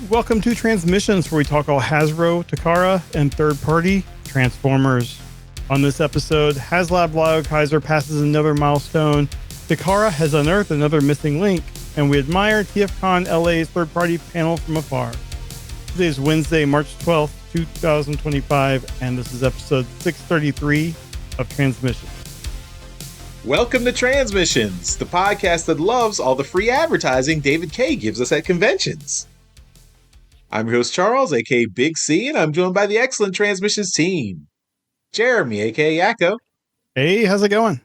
Welcome to Transmissions, where we talk all Hasbro, Takara, and third-party Transformers. On this episode, HasLab LioKaiser passes another milestone, Takara has unearthed another missing link, and we admire TFcon LA's third-party panel from afar. Today is Wednesday, March 12th, 2025, and this is episode 633 of Transmissions. Welcome to Transmissions, the podcast that loves all the free advertising David K gives us at conventions. I'm your host, Charles, aka Big C, and I'm joined by the excellent Transmissions team. Jeremy, aka Yakko. Hey, how's it going?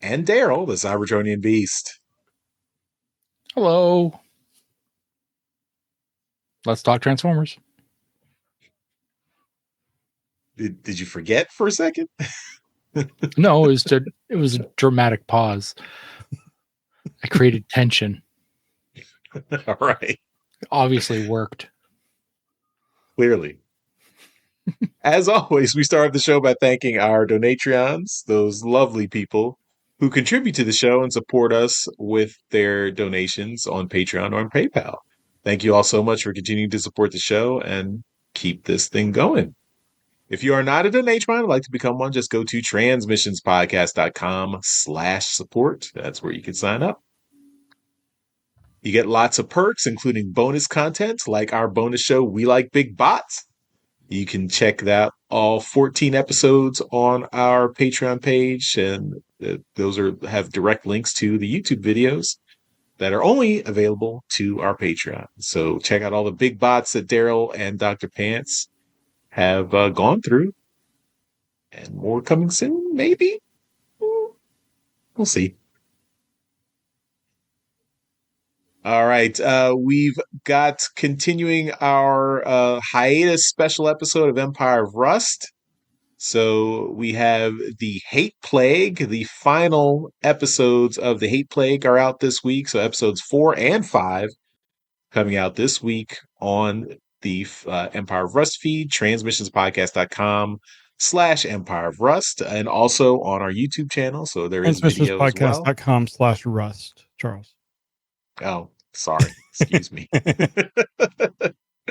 And Daryl, the Cybertronian Beast. Hello. Let's talk Transformers. Did you forget for a second? No, it was a dramatic pause. I created tension. All right. It obviously worked. Clearly. As always, we start the show by thanking our Donatreons, those lovely people who contribute to the show and support us with their donations on Patreon or on PayPal. Thank you all so much for continuing to support the show and keep this thing going. If you are not a Donatron and would like to become one, just go to transmissionspodcast.com/support. That's where you can sign up. You get lots of perks, including bonus content like our bonus show, We Like Big Bots. You can check that all 14 episodes on our Patreon page, and those have direct links to the YouTube videos that are only available to our Patreon. So check out all the big bots that Daryl and Dr. Pants have gone through, and more coming soon, maybe? We'll see. All right, we've got continuing our hiatus special episode of Empire of Rust. So we have the Hate Plague. The final episodes of the Hate Plague are out this week. So episodes 4 and 5 coming out this week on the Empire of Rust feed, transmissionspodcast.com/Empire of Rust, and also on our YouTube channel. So there is video as well. Transmissionspodcast.com/Rust, Charles. Oh, sorry. Excuse me.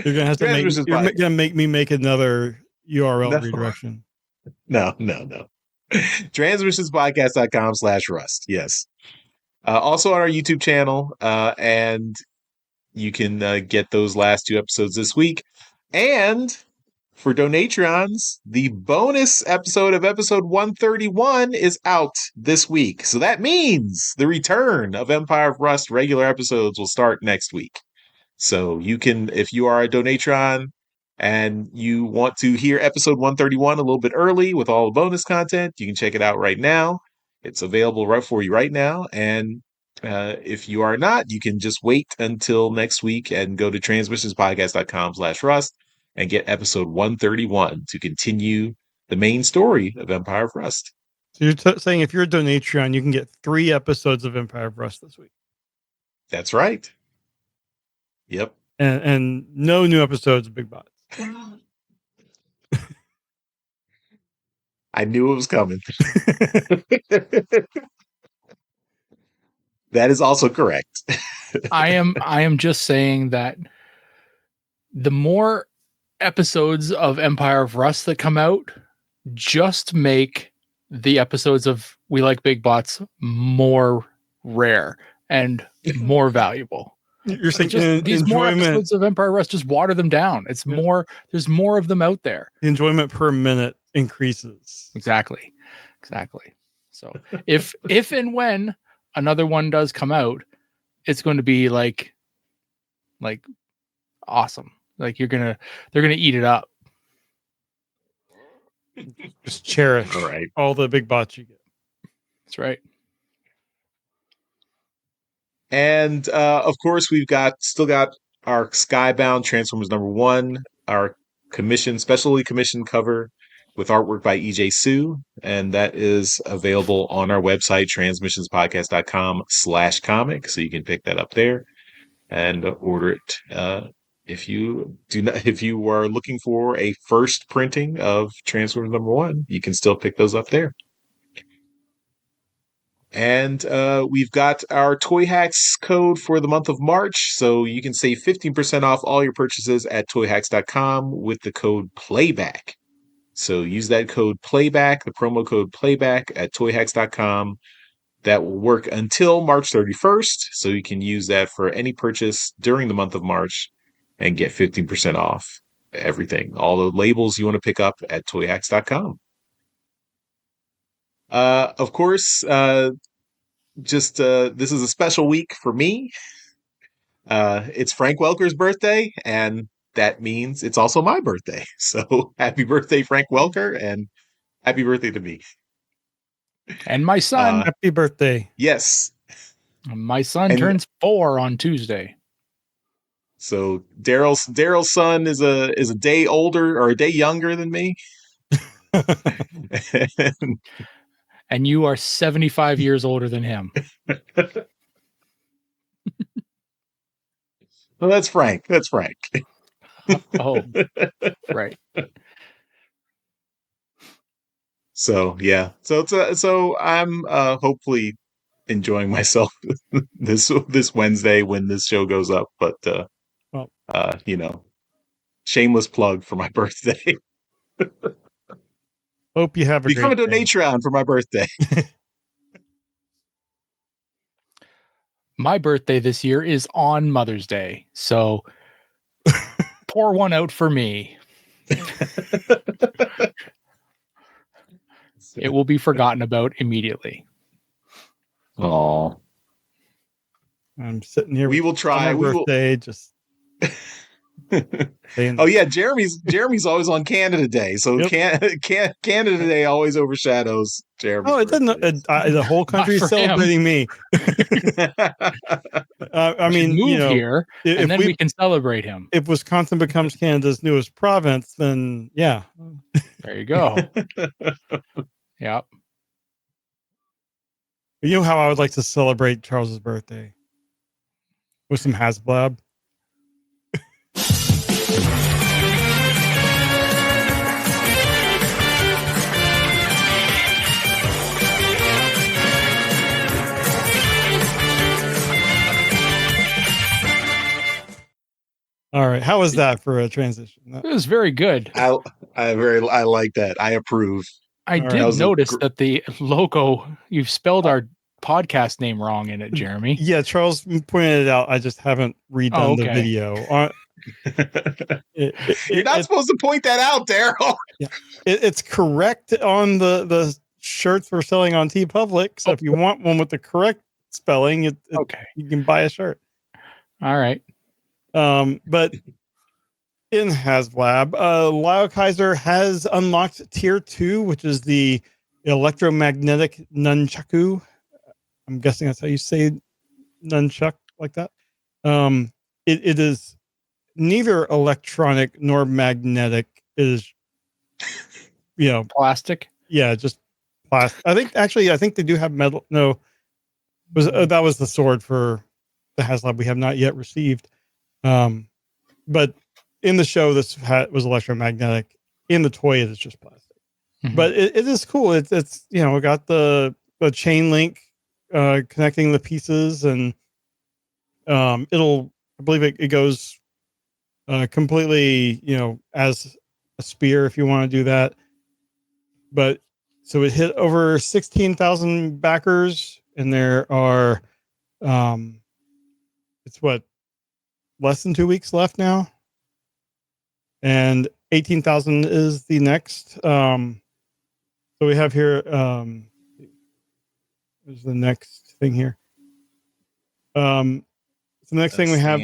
You're gonna make me make another URL redirection. No. Transmissionspodcast.com/Rust. Yes. Also on our YouTube channel, and you can get those last 2 episodes this week. And for Donatrons, the bonus episode of episode 131 is out this week. So that means the return of Empire of Rust regular episodes will start next week. So you can, if you are a Donatron and you want to hear episode 131 a little bit early with all the bonus content, you can check it out right now. It's available right for you right now. And if you are not, you can just wait until next week and go to transmissionspodcast.com/Rust and get episode 131 to continue the main story of Empire of Rust. So you're saying if you're a Donatron, you can get 3 episodes of Empire of Rust this week. That's right. Yep. And no new episodes of Big Bots. I knew it was coming. That is also correct. I am just saying that the more episodes of Empire of Rust that come out, just make the episodes of We Like Big Bots more rare and more valuable. You're saying these more episodes of Empire Rust, just water them down. It's more. There's more of them out there. The enjoyment per minute increases. Exactly. So if and when another one does come out, it's going to be like awesome. Like they're gonna eat it up. Just cherish all the big bots you get. That's right. And of course, we've still got our Skybound Transformers #1, our specially commissioned cover with artwork by EJ Sue, and that is available on our website, transmissionspodcast.com/comic. So you can pick that up there and order it. If you are looking for a first printing of Transformers #1, you can still pick those up there. And we've got our Toy Hacks code for the month of March, so you can save 15% off all your purchases at toyhacks.com with the code PLAYBACK. So use that code PLAYBACK, the promo code PLAYBACK at toyhacks.com. That will work until March 31st, so you can use that for any purchase during the month of March and get 15% off everything. All the labels you want to pick up at toyhacks.com. Of course, this is a special week for me. It's Frank Welker's birthday, and that means it's also my birthday. So happy birthday, Frank Welker, and happy birthday to me. And my son. Happy birthday. Yes. My son turns 4 on Tuesday. So Daryl's son is a day older or a day younger than me. And you are 75 years older than him. Well, that's Frank. That's Frank. Oh, right. So yeah. So I'm hopefully enjoying myself this Wednesday when this show goes up. But shameless plug for my birthday. Hope you have a Become a great day. donatron for my birthday. My birthday this year is on Mother's Day, so pour one out for me. It will be forgotten about immediately. Oh, I'm sitting here. We will try. On my birthday, just. Oh yeah, Jeremy's always on Canada Day, so Yep. Canada Day always overshadows Jeremy. Oh, it doesn't. The whole country is celebrating me. I mean, move here, and then we can celebrate him. If Wisconsin becomes Canada's newest province, then yeah, there you go. Yep. You know how I would like to celebrate Charles's birthday with some HasBlab. All right, how was that for a transition? It was very good. I like that. I approve. I did notice that the logo, you've spelled our podcast name wrong in it, Jeremy. Yeah, Charles pointed it out. I just haven't redone the video. You're not supposed to point that out, Daryl. Yeah, it's correct on the shirts we're selling on TeePublic. So if you want one with the correct spelling, you can buy a shirt. All right. But in HasLab, LioKaiser has unlocked Tier 2, which is the electromagnetic nunchaku. I'm guessing that's how you say nunchuck, like that. It is neither electronic nor magnetic. It is, plastic. Yeah, just plastic. I think they do have metal. No, that was the sword for the HasLab we have not yet received. But in the show, this was electromagnetic. In the toy, it is just plastic. Mm-hmm. But it is cool. It's we got the chain link connecting the pieces, and I believe it goes completely, as a spear if you want to do that. But so it hit over 16,000 backers, and there are less than 2 weeks left now, and 18,000 is the next. So we have here, there's the next thing here. The next thing we have,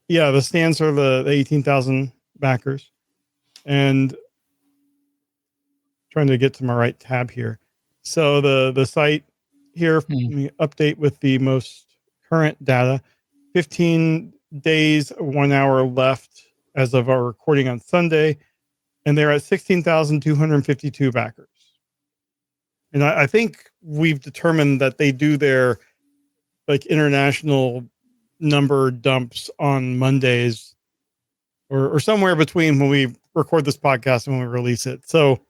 the stands are the 18,000 backers, and trying to get to my right tab here. So the site here, let me update with the most current data. 15 days, 1 hour left as of our recording on Sunday, and they're at 16,252 backers. And I think we've determined that they do their international number dumps on Mondays or somewhere between when we record this podcast and when we release it. So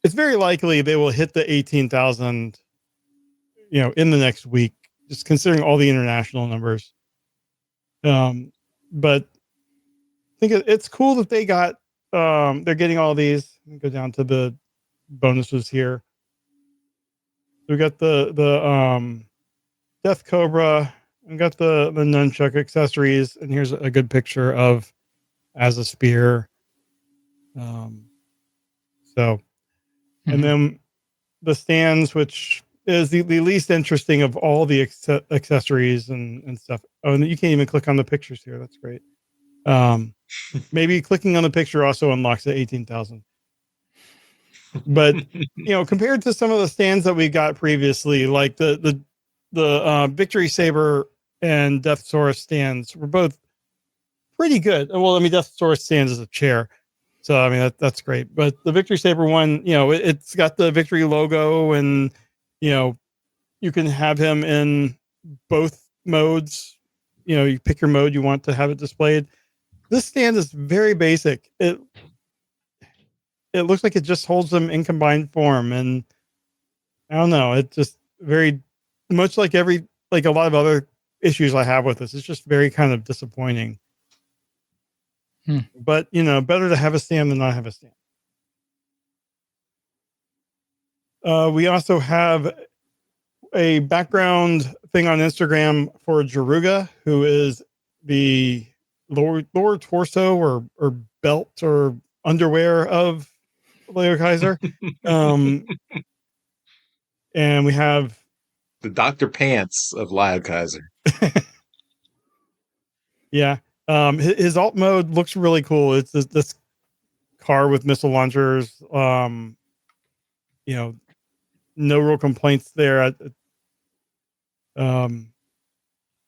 it's very likely they will hit the 18,000 in the next week, just considering all the international numbers. But I think it's cool that they got, they're getting all these. Let me go down to the bonuses here. We got the Death Cobra. We got the nunchuck accessories, and here's a good picture of as a spear. So, and then the stands, which is the least interesting of all the accessories and stuff. Oh, and you can't even click on the pictures here. That's great. Maybe clicking on the picture also unlocks the 18,000. But compared to some of the stands that we got previously, like the Victory Saber and Deathsaurus stands were both pretty good. Well, I mean, Deathsaurus stands as a chair, so I mean that's great. But the Victory Saber one, it's got the Victory logo, and you can have him in both modes. You pick your mode you want to have it displayed. This stand is very basic. It looks like it just holds them in combined form, and I don't know. It's just very much like a lot of other issues I have with this. It's just very kind of disappointing. But better to have a stand than not have a stand. We also have a background thing on Instagram for Jaruga, who is the lower torso or belt or underwear of LioKaiser. And we have the Dr. Pants of LioKaiser. Yeah. His alt mode looks really cool. It's this car with missile launchers. No real complaints there. And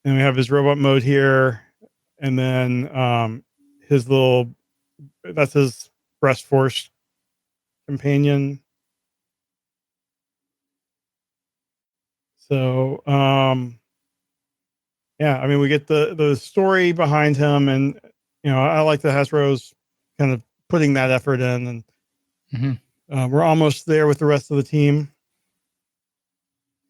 we have his robot mode here, and then that's his breast force companion. So yeah, I mean, we get the story behind him, and I like the Hasbro's kind of putting that effort in, and we're almost there with the rest of the team.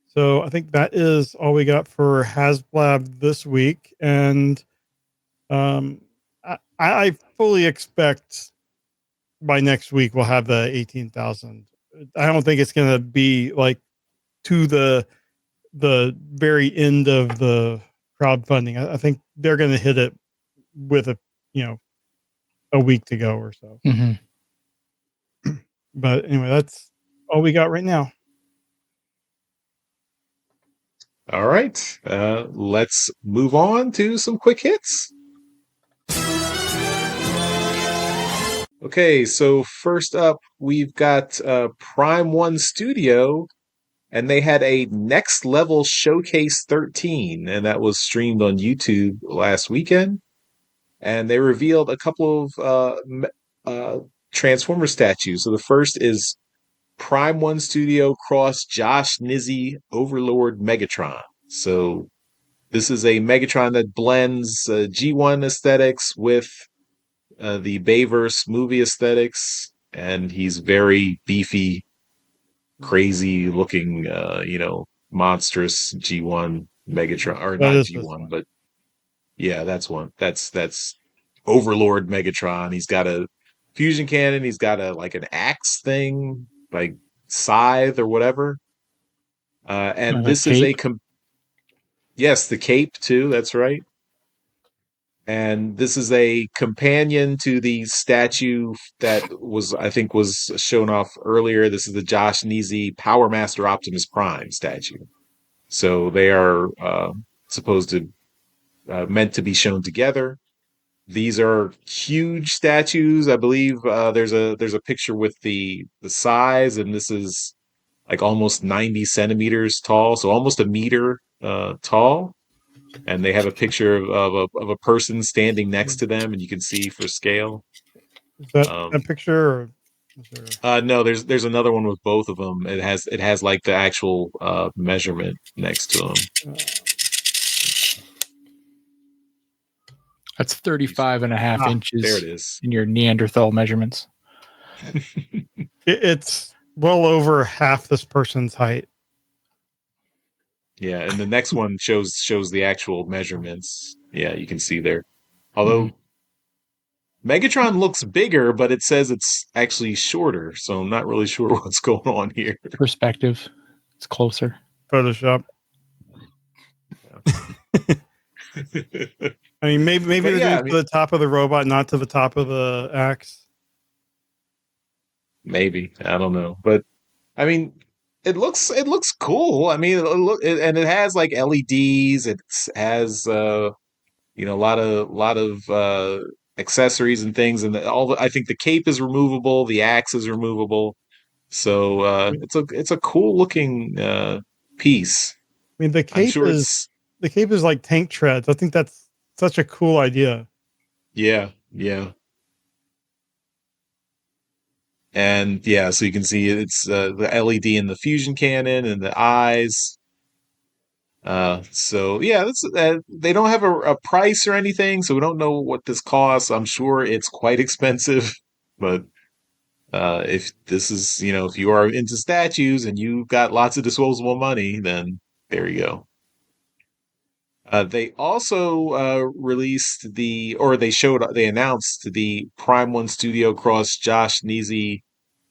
So I think that is all we got for HasBlab this week, and I fully expect by next week we'll have the 18,000. I don't think it's going to be like to the very end of the crowdfunding. I think they're going to hit it with a week to go or so. But anyway, that's all we got right now. All right, let's move on to some quick hits. Okay, so first up, we've got Prime One Studio, and they had a Next Level Showcase 13, and that was streamed on YouTube last weekend. And they revealed a couple of Transformer statues. So the first is Prime One Studio Cross Josh Nizzy Overlord Megatron. So this is a Megatron that blends G1 aesthetics with the Bayverse movie aesthetics, and he's very beefy, crazy looking, monstrous G1 Megatron, or not G1, but yeah, that's one. That's Overlord Megatron. He's got a fusion cannon. He's got an axe thing, like scythe or whatever. And this is yes, the cape too. That's right. And this is a companion to the statue that I think was shown off earlier. This is the Josh Nizzy Power Master Optimus Prime statue. So they are supposed to meant to be shown together. These are huge statues. I believe there's a picture with the size, and this is like almost 90 centimeters tall, so almost a meter tall. And they have a picture of a person standing next to them, and you can see for scale. Is that a picture? Or no, there's another one with both of them. It has like the actual measurement next to them. That's 35 and a half inches. There it is. In your Neanderthal measurements. It's well over half this person's height. Yeah, and the next one shows the actual measurements. Yeah, you can see there. Although Megatron looks bigger, but it says it's actually shorter, so I'm not really sure what's going on here. Perspective. It's closer. Photoshop. I mean, maybe But they're yeah, doing I it mean, to the top of the robot, not to the top of the axe. maybe I don't know, but I mean, it looks cool. I mean, and it has like LEDs. It has a lot of accessories and things, and I think the cape is removable, the axe is removable, so I it's a cool looking piece. mean, I'm sure it's the cape is like tank treads. I think that's such a cool idea. yeah, and yeah, so you can see it's the LED in the fusion cannon and the eyes. So yeah, they don't have a price or anything, so we don't know what this costs. I'm sure it's quite expensive, but if this is, if you are into statues and you've got lots of disposable money, then there you go. They also they announced the Prime One Studio Cross Josh Neesey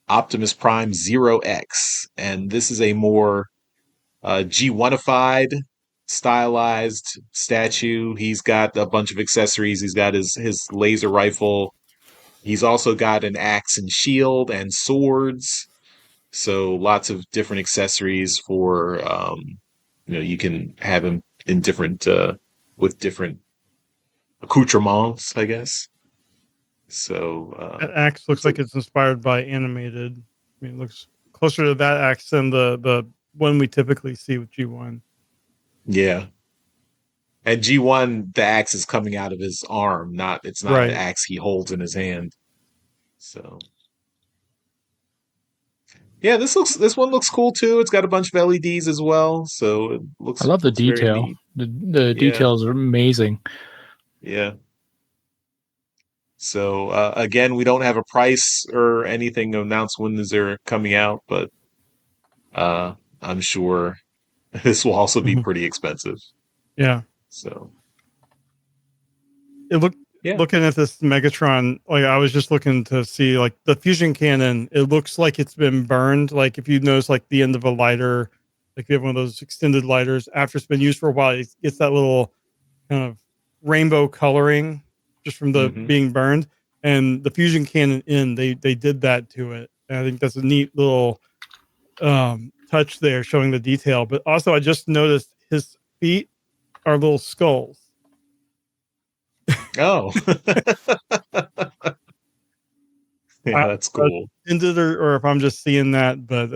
Optimus Prime Zero X, and this is a more G1ified, stylized statue. He's got a bunch of accessories. He's got his laser rifle. He's also got an axe and shield and swords. So lots of different accessories for you can have him in different with different accoutrements, I guess. So That axe looks like it's inspired by animated. I mean, it looks closer to that axe than the one we typically see with G1. yeah. And G1, the axe is coming out of his arm, it's not an Right. axe he holds in his hand. So yeah, this one looks cool too. It's got a bunch of LEDs as well, so it I love the looks very detail. neat. The Yeah, details are amazing. yeah. So again, we don't have a price or anything announced when they're coming out, but I'm sure this will also be Mhm. pretty expensive. Yeah. So It yeah, looking at this Megatron, like I was just looking to see like the fusion cannon, it looks like it's been burned. Like if you notice like the end of a lighter, like if you have one of those extended lighters, after it's been used for a while, it gets that little kind of rainbow coloring just from the hmm being burned. And the fusion cannon they did that to it. And I think that's a neat little touch there showing the detail. But also I just noticed his feet are little skulls. oh, I yeah, that's don't know if cool. it's intended or if I'm just seeing that, but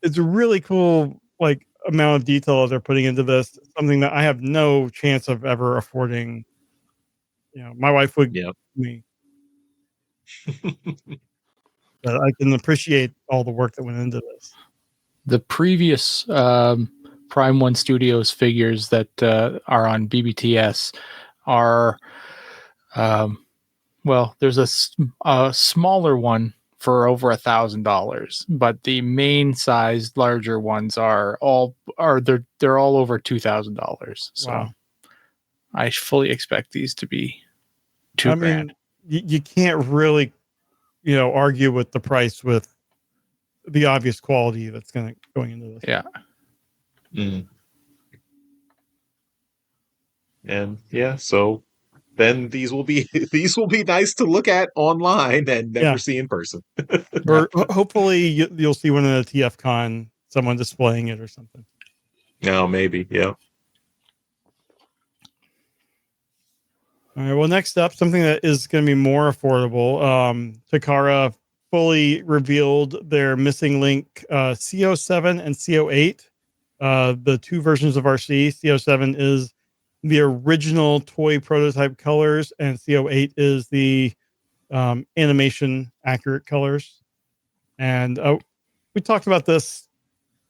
it's a really cool like amount of detail they're putting into this. Something that I have no chance of ever affording. My wife would Yep. me, but I can appreciate all the work that went into this. The previous Prime One Studios figures that are on BBTS are, well, there's a smaller one for over $1,000, but the main sized larger ones they're all over $2,000. So Wow. I fully expect these to be I $2,000. mean, you can't really, argue with the price with the obvious quality that's going into this. Yeah. Mm. And yeah, so then these will be these will be nice to look at online and never Yeah. see in person. Or hopefully you'll see one at a TFcon, someone displaying it or something. No, maybe, yeah. All right. Well, next up, something that is going to be more affordable. Takara fully revealed their missing link CO7 and CO8. The two versions of Arcee. CO7 is the original toy prototype colors, and CO8 is the animation accurate colors. And we talked about this,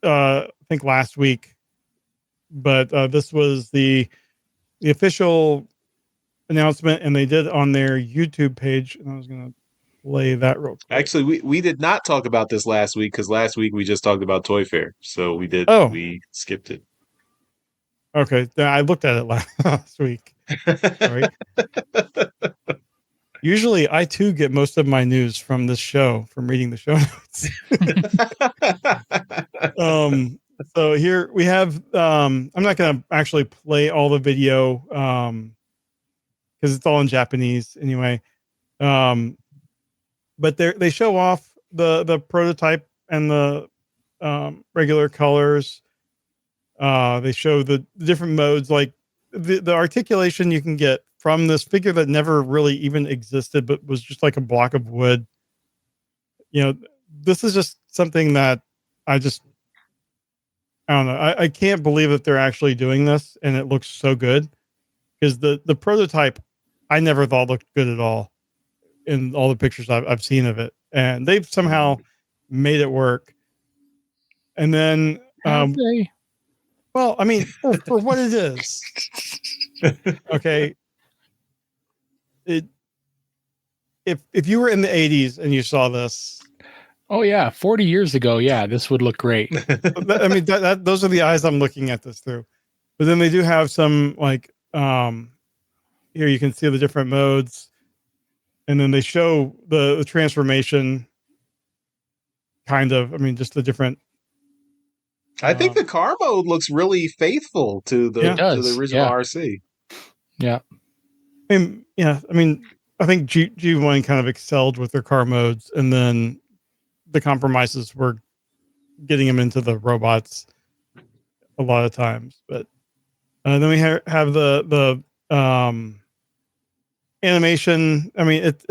I think, last week, but this was the official announcement, and they did on their YouTube page. And I was gonna play that real quick. Actually, we did not talk about this last week because last week we just talked about Toy Fair, so we skipped it. Okay, I looked at it last week. Sorry. Usually, I too get most of my news from this show, from reading the show notes. So here we have. I'm not going to actually play all the video because it's all in Japanese anyway. But they show off the prototype and the regular colors. They show the different modes, like the articulation you can get from this figure that never really even existed, but was just like a block of wood. You know, this is just something that I don't know. I can't believe that they're actually doing this, and it looks so good because the prototype I never thought looked good at all in all the pictures I've seen of it, and they've somehow made it work. And then, Have they? well, I mean, for what it is, okay. If you were in the 80s and you saw this, Oh yeah, 40 years ago, yeah, this would look great. I mean, those are the eyes I'm looking at this through. But then they do have some like here you can see the different modes, and then they show the transformation. Kind of, I mean, just the different. I think the car mode looks really faithful to the original Arcee. Yeah. I mean, I think G1 kind of excelled with their car modes, and then the compromises were getting them into the robots a lot of times. But then we have the animation. I mean, it's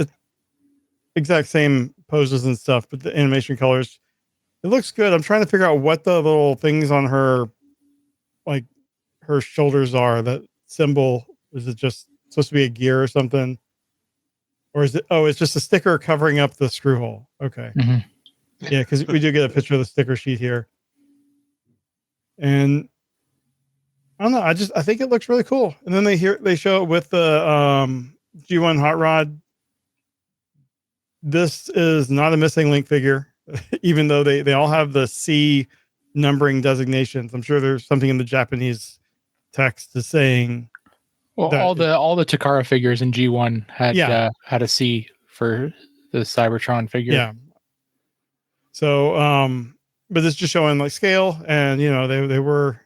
exact same poses and stuff, but the animation colors, it looks good. I'm trying to figure out what the little things on her, like her shoulders are. That symbol, is it just supposed to be a gear or something? Or is it, it's just a sticker covering up the screw hole. Okay. Mm-hmm. Yeah, because we do get a picture of the sticker sheet here. And I don't know, I think it looks really cool. And then they show it with the G1 Hot Rod. This is not a missing link figure, even though they all have the C numbering designations. I'm sure there's something in the Japanese text is saying. Well, all the Takara figures in G1 had a C for the Cybertron figure. Yeah. So, but it's just showing like scale, and you know they were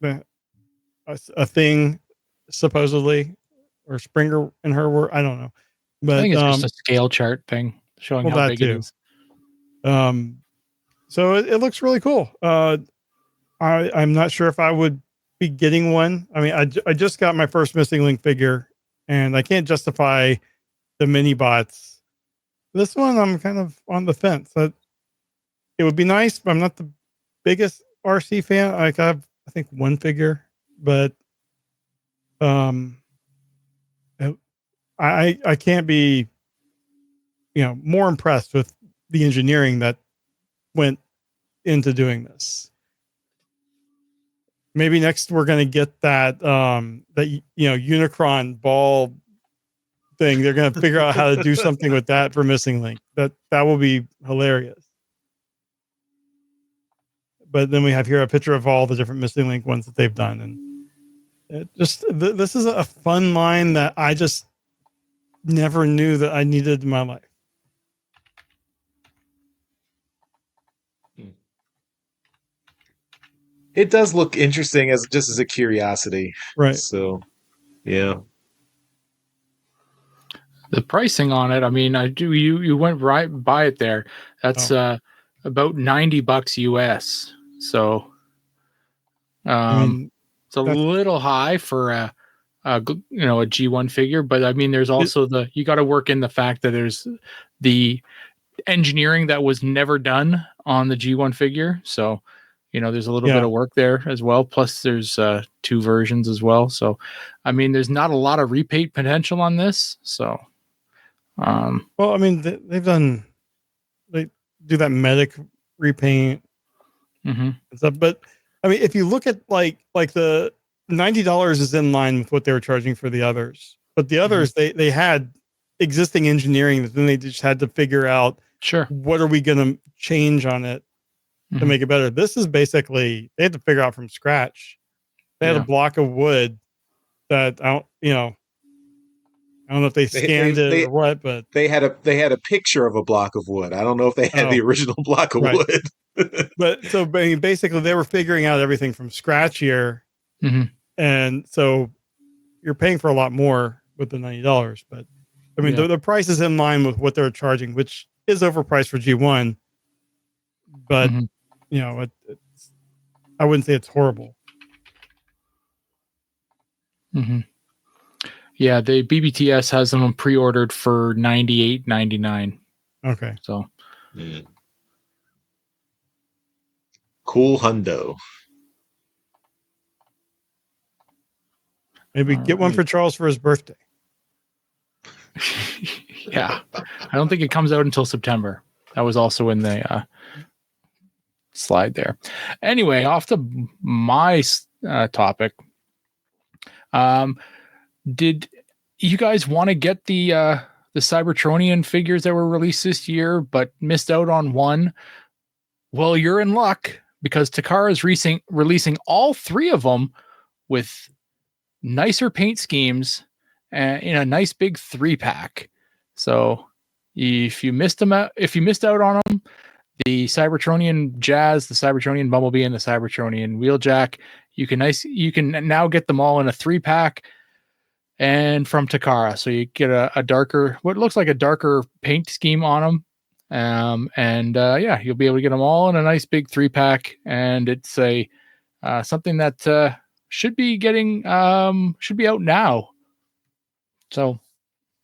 a thing supposedly, or Springer and her were, I don't know, but I think it's just a scale chart thing showing how big it is. So it looks really cool. I'm not sure if I would be getting one. I mean, I just got my first missing link figure, and I can't justify the mini bots. This one I'm kind of on the fence. It would be nice, but I'm not the biggest Arcee fan. I have, I think, one figure, but I can't be, more impressed with the engineering that went into doing this. Maybe next we're going to get that Unicron ball thing. They're going to figure out how to do something with that for missing link. That will be hilarious. But then we have here a picture of all the different missing link ones that they've done, and it just this is a fun line that I just never knew that I needed in my life. It does look interesting as a curiosity, right? So, yeah. The pricing on it, I mean, you went right by it there. That's about $90 US. So, it's a little high for a G1 figure, but I mean, there's also you got to work in the fact that there's the engineering that was never done on the G1 figure. So, there's a little bit of work there as well. Plus there's 2 versions as well. So, I mean, there's not a lot of repaint potential on this. So, well, I mean, they do that medic repaint and stuff, but I mean, if you look at like the $90 is in line with what they were charging for the others, but the others they had existing engineering that then they just had to figure out Sure. what are we going to change on it to make it better. This is basically they had to figure out from scratch. They had a block of wood that I don't know if they scanned it or what, but they had a picture of a block of wood. I don't know if they had the original block of wood. But so basically they were figuring out everything from scratch here. And so you're paying for a lot more with the $90, but I mean, the price is in line with what they're charging, which is overpriced for G1, but you know, I wouldn't say it's horrible. Yeah, the BBTS has them pre-ordered for $98.99. Okay. So cool hundo. Maybe get one for Charles for his birthday. Yeah. I don't think it comes out until September. That was also in the slide there. Anyway, off to my topic. Did you guys want to get the Cybertronian figures that were released this year but missed out on one? Well, you're in luck because Takara is releasing all three of them with nicer paint schemes and in a nice big 3-pack. So if you missed out on them, the Cybertronian Jazz, the Cybertronian Bumblebee, and the Cybertronian Wheeljack, you can now get them all in a 3-pack and from Takara. So you get a darker, what looks like a darker paint scheme on them. You'll be able to get them all in a nice big 3-pack, and it's a something that should be out now. So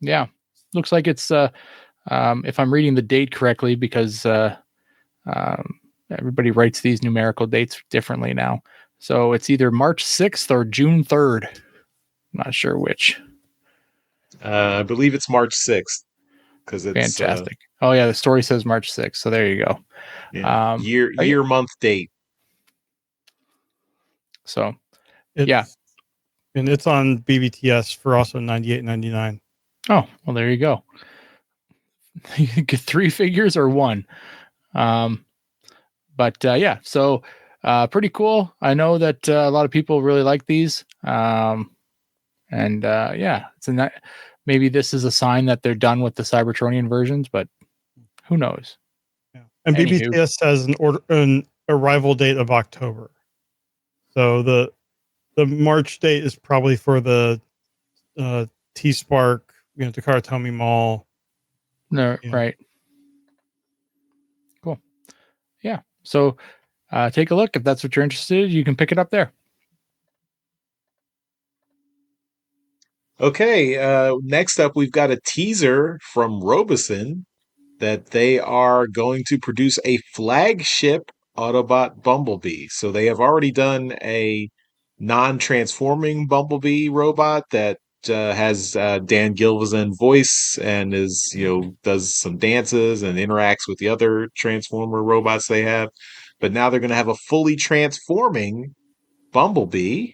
yeah, looks like it's if I'm reading the date correctly, because everybody writes these numerical dates differently now. So it's either March 6th or June 3rd. Not sure which. I believe it's March 6th because it's fantastic. Oh yeah, the story says March 6th. So there you go. Yeah. Year, month, date. So and it's on BBTS for also $98.99. Oh, well, there you go. You can get 3 figures or 1. So pretty cool. I know that a lot of people really like these. It's maybe this is a sign that they're done with the Cybertronian versions, but who knows? Yeah. And BBTS has an arrival date of October. So the March date is probably for the T-Spark, Takara Tomy Mall. No, right. Cool. Yeah. So take a look. If that's what you're interested in, you can pick it up there. Okay. Next up, we've got a teaser from Robosen that they are going to produce a flagship Autobot Bumblebee. So they have already done a non-transforming Bumblebee robot that has Dan Gilvezan voice and is, does some dances and interacts with the other Transformer robots they have. But now they're going to have a fully transforming Bumblebee.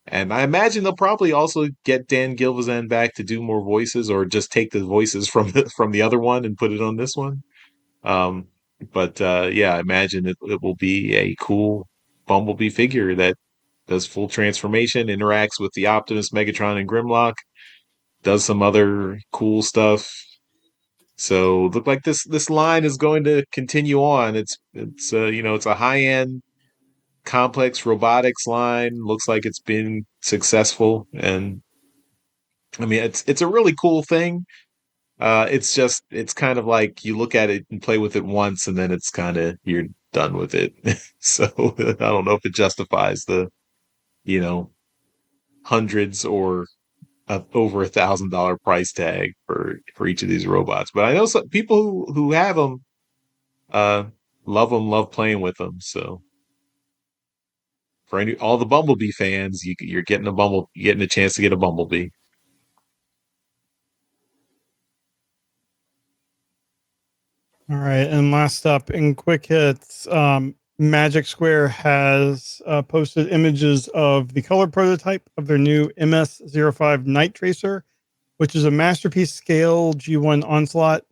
And I imagine they'll probably also get Dan Gilvezan back to do more voices, or just take the voices from the other one and put it on this one. I imagine it will be a cool Bumblebee figure that does full transformation, interacts with the Optimus, Megatron, and Grimlock, does some other cool stuff. So look like this line is going to continue on. It's a high-end complex robotics line. Looks like it's been successful, and I mean it's a really cool thing. It's kind of like you look at it and play with it once, and then it's kind of, you're done with it. So I don't know if it justifies the, hundreds or over $1,000 price tag for each of these robots. But I know some people who have them, love playing with them. So for all the Bumblebee fans, you're getting a chance to get a Bumblebee. All right, and last up in quick hits, Magic Square has posted images of the color prototype of their new MS-05 Night Tracer which is a masterpiece scale G1 Onslaught.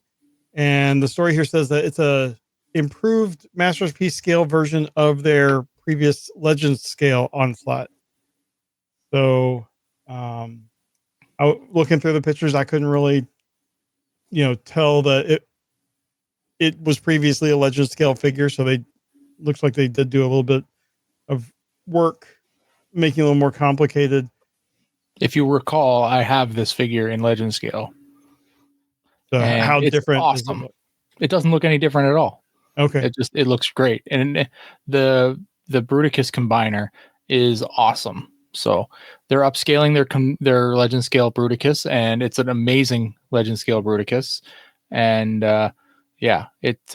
And the story here says that it's a improved masterpiece scale version of their previous Legends scale Onslaught. So, looking through the pictures, I couldn't really, tell that it was previously a Legend scale figure. So looks like they did do a little bit of work, making it a little more complicated. If you recall, I have this figure in Legend scale. So how it's different awesome. does it look? It doesn't look any different at all. Okay. It looks great. And the Bruticus combiner is awesome. So they're upscaling their Legend scale Bruticus, and it's an amazing Legend scale Bruticus. And it's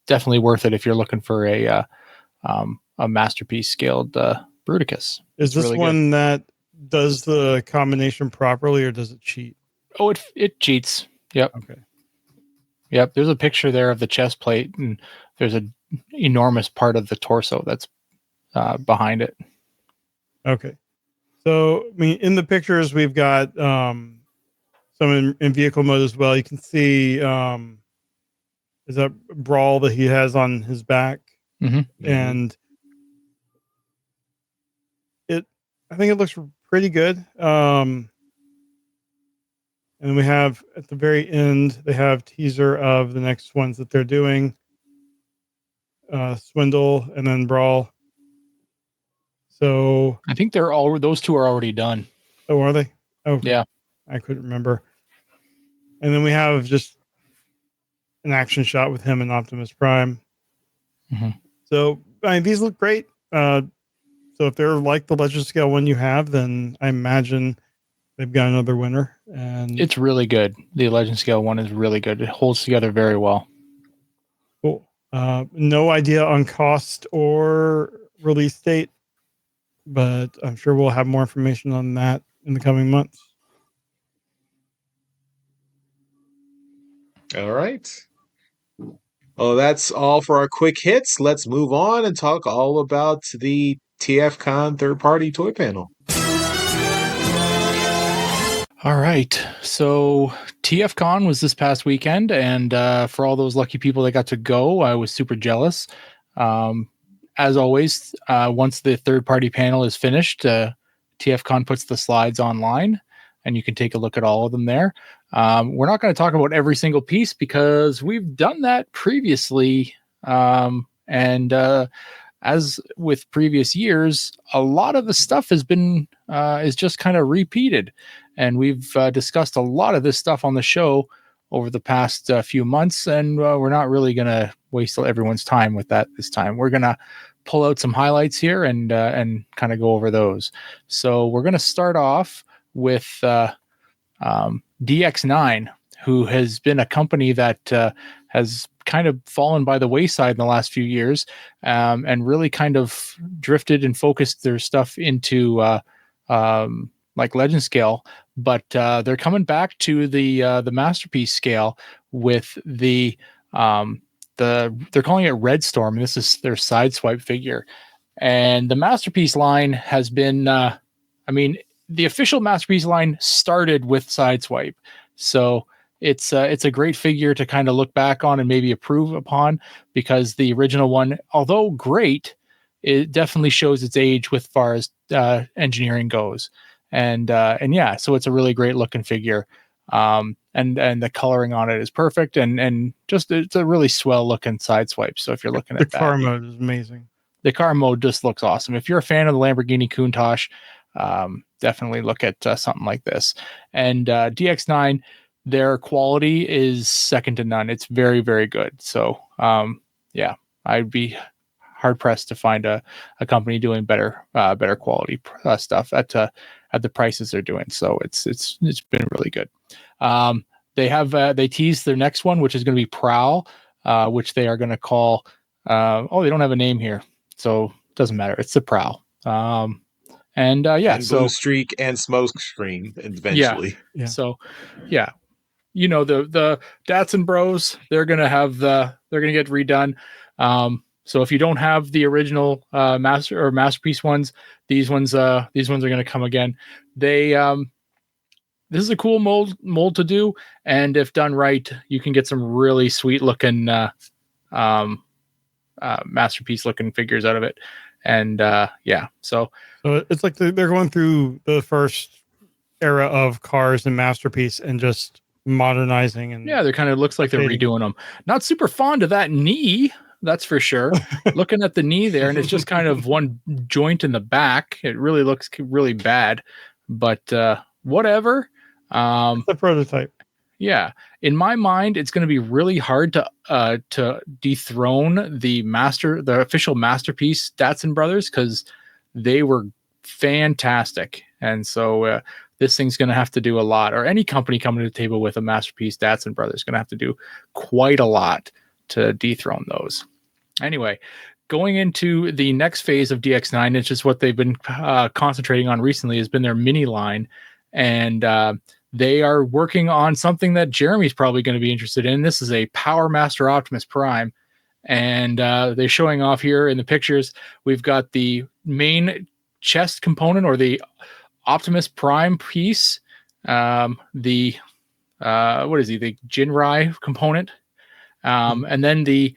definitely worth it if you're looking for a masterpiece scaled Bruticus. Is this really one that does the combination properly, or does it cheat? Oh, it cheats. Yep. Okay. Yep. There's a picture there of the chest plate, and there's an enormous part of the torso that's behind it. Okay. So, I mean, in the pictures, we've got some in vehicle mode as well. You can see is that Brawl that he has on his back, and I think it looks pretty good. And we have at the very end, they have teaser of the next ones that they're doing. Swindle and then Brawl. So I think those two are already done. Oh, are they? Oh, yeah. I couldn't remember. And then we have just an action shot with him and Optimus Prime. So I mean, these look great. So if they're like the Legend scale one you have, then I imagine they've got another winner. And it's really good. The Legend scale one is really good. It holds together very well. Cool. No idea on cost or release date, but I'm sure we'll have more information on that in the coming months. All right. Well, that's all for our quick hits. Let's move on and talk all about the TFcon third-party toy panel. All right. So TFcon was this past weekend, and for all those lucky people that got to go, I was super jealous. As always, once the third-party panel is finished, TFcon puts the slides online, and you can take a look at all of them there. We're not going to talk about every single piece because we've done that previously. As with previous years, a lot of the stuff has been is just kind of repeated. And we've discussed a lot of this stuff on the show over the past few months, and we're not really going to waste everyone's time with that this time. We're going to pull out some highlights here and kind of go over those. So we're going to start off with DX9, who has been a company that has kind of fallen by the wayside in the last few years, and really kind of drifted and focused their stuff into like Legend scale, but they're coming back to the masterpiece scale with they're calling it Red Storm. And this is their sideswipe figure, and the masterpiece line has been the official masterpiece line started with sideswipe, so it's a great figure to kind of look back on and maybe improve upon, because the original one, although great, it definitely shows its age with far as engineering goes. And so it's a really great looking figure. And the coloring on it is perfect, and just it's a really swell looking sideswipe. So if you're looking at the car mode is amazing. The car mode just looks awesome. If you're a fan of the Lamborghini Countach, definitely look at something like this. And DX9, their quality is second to none. It's very, very good. So I'd be hard pressed to find a company doing better quality stuff at the prices they're doing. So it's been really good. They teased their next one, which is going to be Prowl, which they are going to call. They don't have a name here, so it doesn't matter. It's the Prowl. And Blue Streak and Smoke Screen eventually. Yeah. So the Datsun Bros, they're gonna get redone. So if you don't have the original masterpiece ones, these ones are gonna come again. They this is a cool mold to do, and if done right, you can get some really sweet looking masterpiece looking figures out of it. And so it's like they're going through the first era of cars and masterpiece and just modernizing. And yeah, they kind of looks like they're redoing them. Not super fond of that knee, that's for sure. Looking at the knee there, and it's just kind of one joint in the back. It really looks really bad, but whatever. It's a prototype. Yeah, in my mind, it's going to be really hard to dethrone the official masterpiece Datsun Brothers, because they were fantastic, and so this thing's going to have to do a lot. Or any company coming to the table with a masterpiece Datsun Brothers is going to have to do quite a lot to dethrone those. Anyway, going into the next phase of DX9, it's just what they've been concentrating on recently, has been their mini line, and they are working on something that Jeremy's probably going to be interested in. This is a Power Master Optimus Prime, and they're showing off here in the pictures. We've got the main chest component, or the Optimus Prime piece, the what is he? The Jinrai component, and then the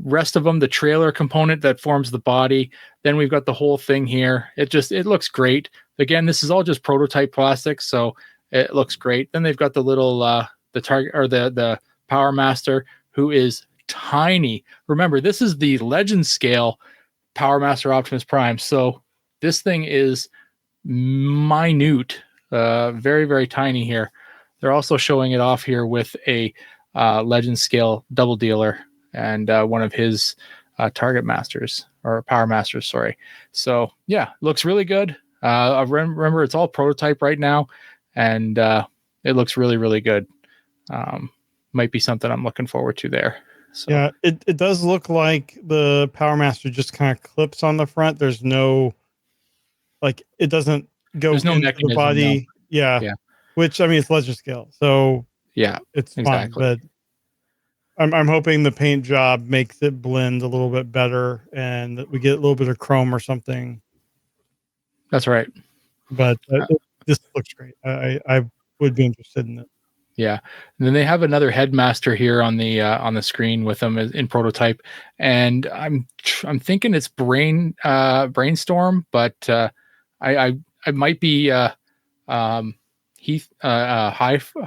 rest of them, the trailer component that forms the body. Then we've got the whole thing here. It looks great. Again, this is all just prototype plastic, so it looks great. Then they've got the little the target, or the Power Master, who is tiny. Remember, this is the Legend scale Power Master Optimus Prime, so this thing is minute, very, very tiny here. They're also showing it off here with a Legend scale double dealer and one of his Target Masters, or Power Masters, sorry. So yeah, looks really good. Remember, it's all prototype right now, and it looks really, really good. Might be something I'm looking forward to there. So. Yeah, it does look like the Power Master just kind of clips on the front. There's no, like, it doesn't go There's no into mechanism, the body. no. Yeah. Which, I mean, it's Legend scale, so yeah, it's exactly. fine. But I'm hoping the paint job makes it blend a little bit better, and that we get a little bit of chrome or something. That's right. But this looks great. I would be interested in it. Yeah, and then they have another headmaster here on the screen with them in prototype, and I'm thinking it's brainstorm, but I might be Heath highbrow,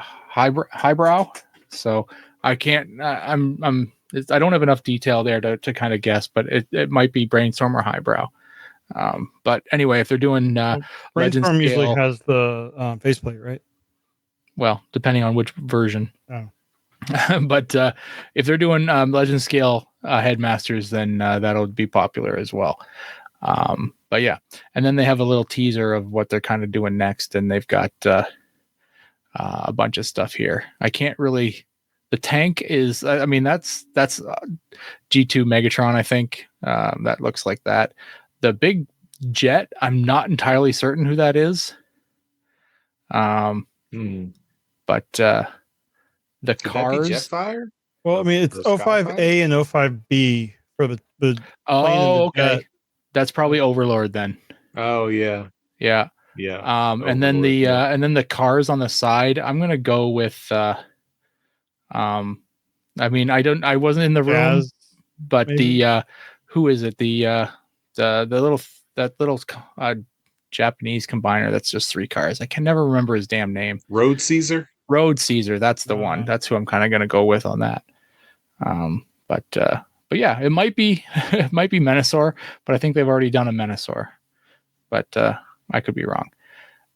so I can't. I don't have enough detail there to kind of guess, but it might be brainstorm or highbrow. But anyway, if they're doing brainstorm usually has the faceplate, right? Well, depending on which version. Oh. But if they're doing Legend scale headmasters, then that'll be popular as well. But yeah, and then they have a little teaser of what they're kind of doing next, and they've got a bunch of stuff here. I can't really. The tank is, I mean, that's G2 Megatron, I think. That looks like that. The big jet, I'm not entirely certain who that is. But the Could cars. that be Jetfire? Well, I mean, it's 05A and 05B for the oh, okay. Jet. That's probably Overlord then. Oh yeah. Yeah. And then the cars on the side, I'm gonna go with I mean, I wasn't in the room, but maybe. Who is it? The little Japanese combiner that's just 3 cars. I can never remember his damn name. Road Caesar? Road Caesar, that's the one. That's who I'm kind of going to go with on that. But yeah, it might be Menasor, but I think they've already done a Menasor. But I could be wrong.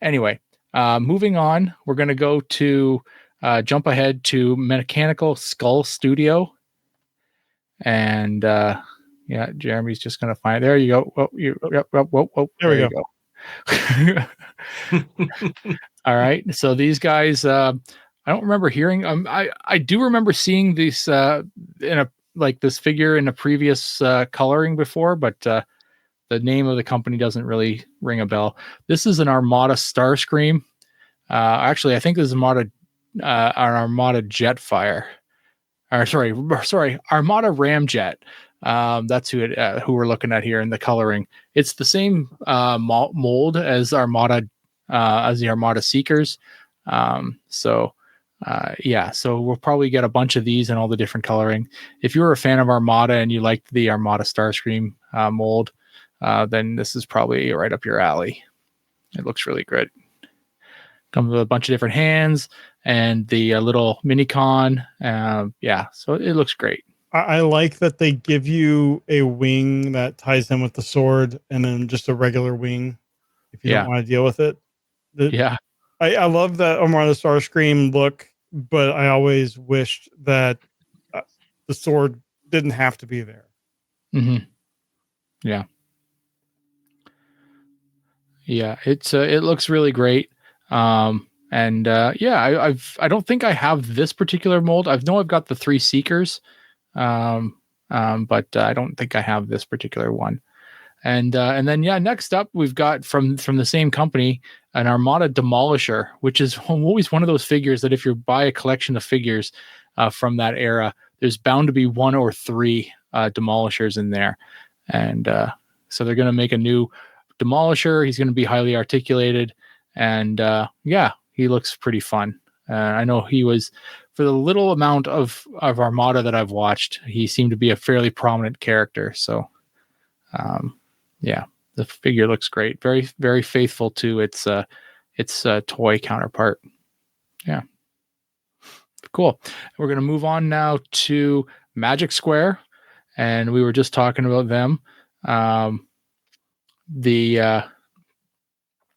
Anyway, moving on, we're going to go to jump ahead to Mechanical Skull Studio. And yeah, Jeremy's just going to find. There you go. Whoa. There we go. All right. So these guys, I don't remember hearing. I do remember seeing this this figure in a previous coloring before, but the name of the company doesn't really ring a bell. This is an Armada Starscream. Actually, I think this is an Armada Jetfire. Or sorry, Armada Ramjet. That's who we're looking at here in the coloring. It's the same mold as Armada as the Armada Seekers. So we'll probably get a bunch of these in all the different coloring. If you're a fan of Armada and you like the Armada Starscream mold, then this is probably right up your alley. It looks really good. Comes with a bunch of different hands and the little Minicon. So it looks great. I like that they give you a wing that ties in with the sword and then just a regular wing if you don't want to deal with it. I love that Armada Starscream look, but I always wished that the sword didn't have to be there. Mm-hmm. Yeah. Yeah, it looks really great. I don't think I have this particular mold. I've got the 3 Seekers, but I don't think I have this particular one. And then next up we've got from the same company an Armada Demolisher, which is always one of those figures that if you buy a collection of figures from that era, there's bound to be 1 or 3 Demolishers in there, and so they're going to make a new Demolisher. He's going to be highly articulated, and he looks pretty fun. I know he was, for the little amount of Armada that I've watched, he seemed to be a fairly prominent character. So, the figure looks great. Very, very faithful to its toy counterpart. Yeah. Cool. We're going to move on now to Magic Square, and we were just talking about them.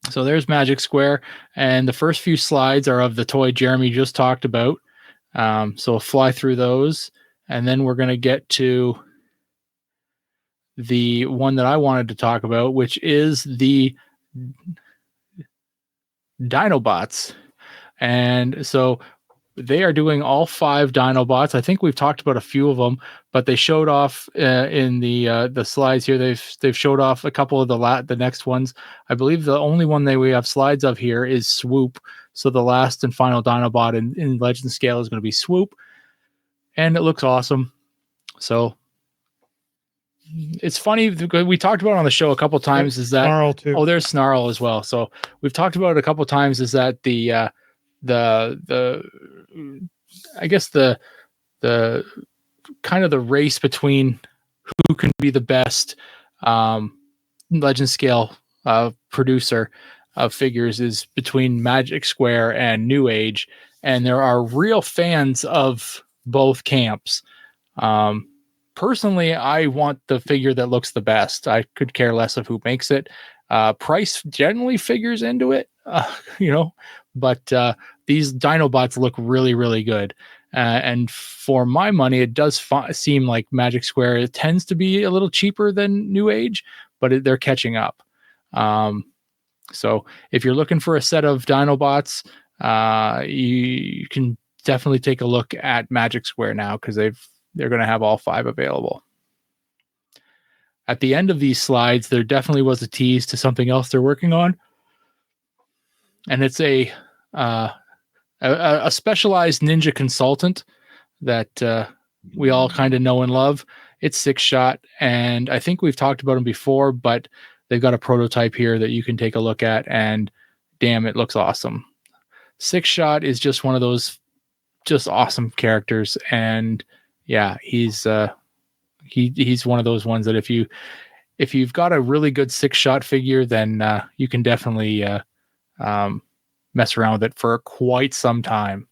So there's Magic Square, and the first few slides are of the toy Jeremy just talked about. So we'll fly through those, and then we're going to get to the one that I wanted to talk about, which is the Dinobots. And so they are doing all 5 Dinobots. I think we've talked about a few of them, but they showed off in the slides here. They've showed off a couple of the next ones. I believe the only one that we have slides of here is Swoop. So the last and final Dinobot in Legend scale is going to be Swoop, and it looks awesome. So it's funny, we talked about it on the show a couple times, is that Snarl too. Oh, there's Snarl as well. So we've talked about it a couple times, is that the I guess the kind of the race between who can be the best Legend scale producer of figures is between Magic Square and New Age, and there are real fans of both camps. Personally, I want the figure that looks the best. I could care less of who makes it. Price generally figures into it, but these Dinobots look really, really good. And for my money, it does seem like Magic Square, it tends to be a little cheaper than New Age, but they're catching up. So if you're looking for a set of Dinobots, you can definitely take a look at Magic Square now, because they're going to have all 5 available. At the end of these slides, there definitely was a tease to something else they're working on, and it's a specialized ninja consultant that we all kind of know and love. It's 6-shot, and I think we've talked about them before, but they've got a prototype here that you can take a look at, and damn, it looks awesome. 6-shot is just one of those just awesome characters, and yeah, he's one of those ones that if you've got a really good 6-shot figure, then you can definitely mess around with it for quite some time.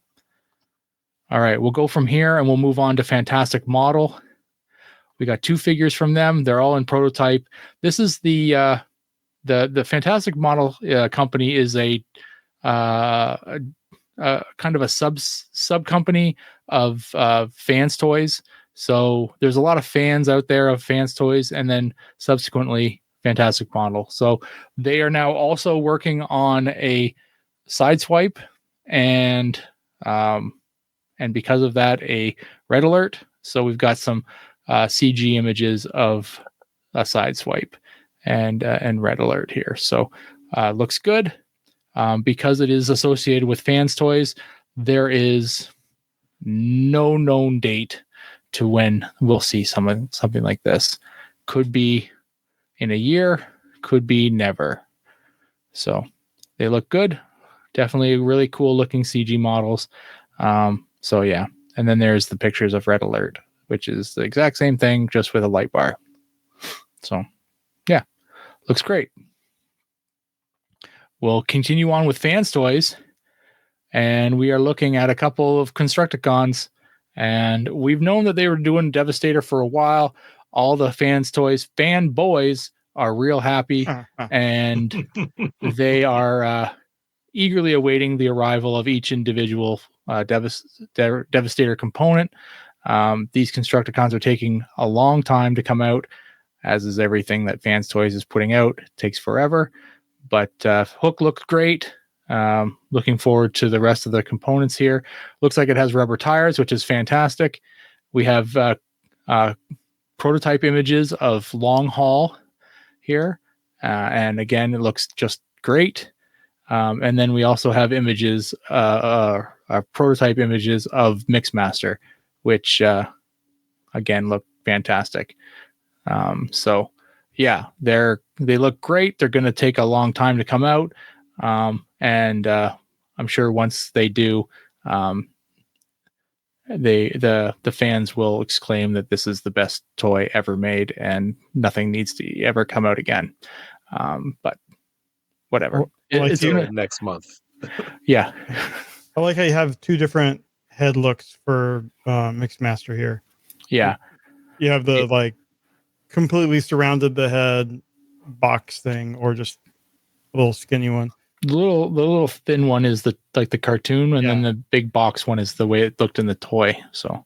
All right, we'll go from here and we'll move on to Fantastic Model. We got 2 figures from them. They're all in prototype. This is the Fantastic Model company is a kind of a sub company of Fans Toys. So there's a lot of fans out there of Fans Toys, and then subsequently Fantastic Model. So they are now also working on a Sideswipe, and because of that, a Red Alert. So we've got some CG images of a Sideswipe and Red Alert here. So looks good. Because it is associated with Fans Toys, there is no known date to when we'll see something like this. Could be in a year, could be never. So they look good. Definitely really cool looking CG models. So yeah. And then there's the pictures of Red Alert, which is the exact same thing, just with a light bar. So yeah, looks great. We'll continue on with Fans Toys, and we are looking at a couple of Constructicons, and we've known that they were doing Devastator for a while. All the Fans Toys fanboys are real happy, and they are eagerly awaiting the arrival of each individual Devastator component. These Constructicons are taking a long time to come out, as is everything that Fans Toys is putting out. It takes forever. But Hook looked great. Looking forward to the rest of the components here. Looks like it has rubber tires, which is fantastic. We have prototype images of Long Haul here. And again, it looks just great. And then we also have images, prototype images of Mixmaster, which again look fantastic. So yeah, they look great. They're going to take a long time to come out. And I'm sure once they do, the fans will exclaim that this is the best toy ever made and nothing needs to ever come out again. But whatever. It's next month. Yeah. I like how you have two different head looks for Mixmaster here. Yeah. You have the completely surrounded the head box thing, or just a little skinny one. The little thin one is the cartoon, and then the big box one is the way it looked in the toy. So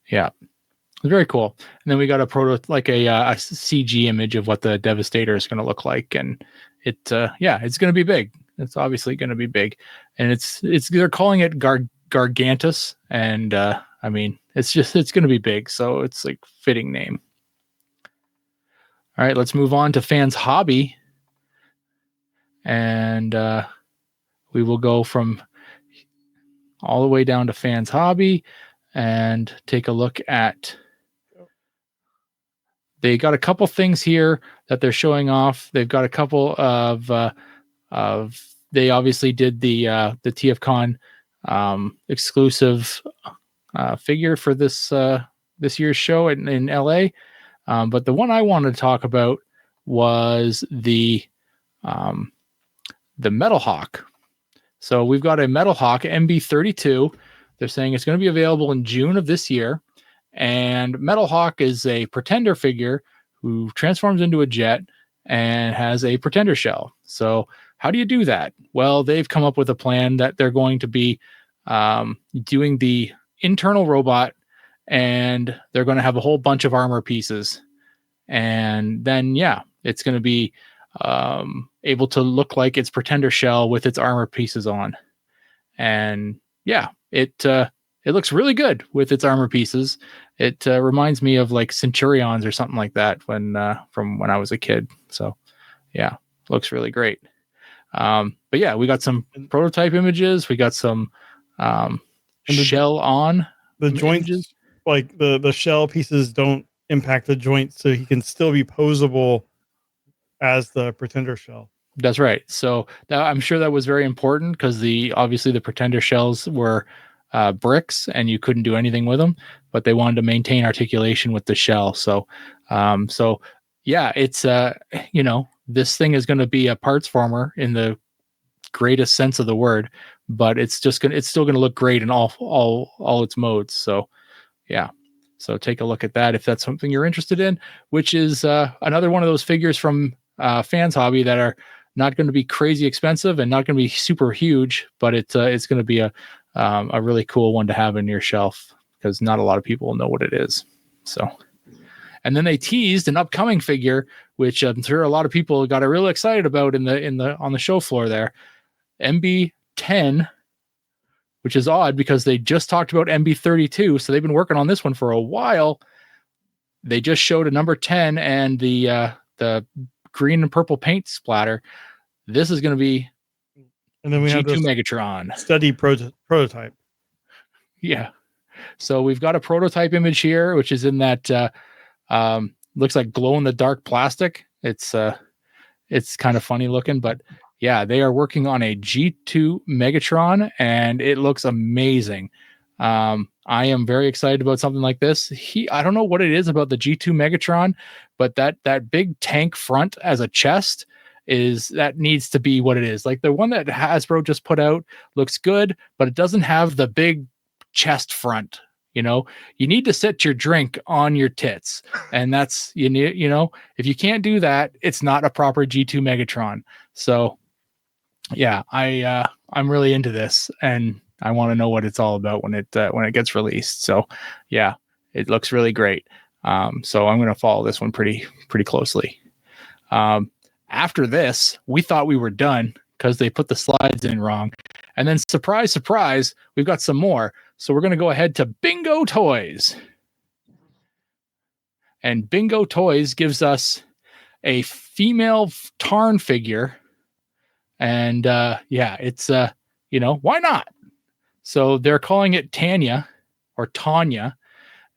yeah, it's very cool. And then we got a CG image of what the Devastator is going to look like, and it's going to be big. It's obviously going to be big, and it's they're calling it Gargantus, and I mean it's going to be big, so it's like fitting name. All right, let's move on to Fans Hobby. And we will go from all the way down to Fans Hobby and take a look at. They got a couple things here that they're showing off. They've got a couple of they obviously did the TFcon exclusive figure for this year's show in LA. But the one I wanted to talk about was the Metal Hawk. So we've got a Metal Hawk MB32. They're saying it's going to be available in June of this year. And Metal Hawk is a Pretender figure who transforms into a jet and has a Pretender shell. So how do you do that? Well, they've come up with a plan that they're going to be doing the internal robot, and they're going to have a whole bunch of armor pieces. And then, it's going to be able to look like its Pretender shell with its armor pieces on. And it looks really good with its armor pieces. It reminds me of like Centurions or something like that from when I was a kid. So looks really great. But yeah, we got some prototype images. We got some shell on the joints. Images. Like the shell pieces don't impact the joints, so he can still be posable as the Pretender shell. That's right. So I'm sure that was very important because obviously the Pretender shells were bricks and you couldn't do anything with them, but they wanted to maintain articulation with the shell. So it's this thing is going to be a parts former in the greatest sense of the word, but it's still going to look great in all its modes. So so take a look at that if that's something you're interested in, which is another one of those figures from Fans Hobby that are not going to be crazy expensive and not going to be super huge, but it's going to be a really cool one to have in your shelf because not a lot of people know what it is. So, and then they teased an upcoming figure, which I'm sure a lot of people got real excited about on the show floor there, MB10, which is odd because they just talked about MB32, so they've been working on this one for a while. They just showed a number 10 and the green and purple paint splatter. This is going to be, and then we have G2 Megatron study prototype. Yeah. So we've got a prototype image here, which is in that looks like glow in the dark plastic. It's kind of funny looking, but yeah, they are working on a G2 Megatron, and it looks amazing. I am very excited about something like this. I don't know what it is about the G2 Megatron, but that big tank front as a chest that needs to be what it is. Like the one that Hasbro just put out looks good, but it doesn't have the big chest front. You need to sit your drink on your tits, and that's if you can't do that, it's not a proper G2 Megatron. So yeah, I'm really into this, and I want to know what it's all about when it gets released. So yeah, it looks really great. So I'm going to follow this one pretty closely. After this, we thought we were done because they put the slides in wrong, and then surprise, we've got some more. So we're going to go ahead to Bingo Toys, and Bingo Toys gives us a female Tarn figure. And yeah, it's why not? So they're calling it Tanya or Tanya,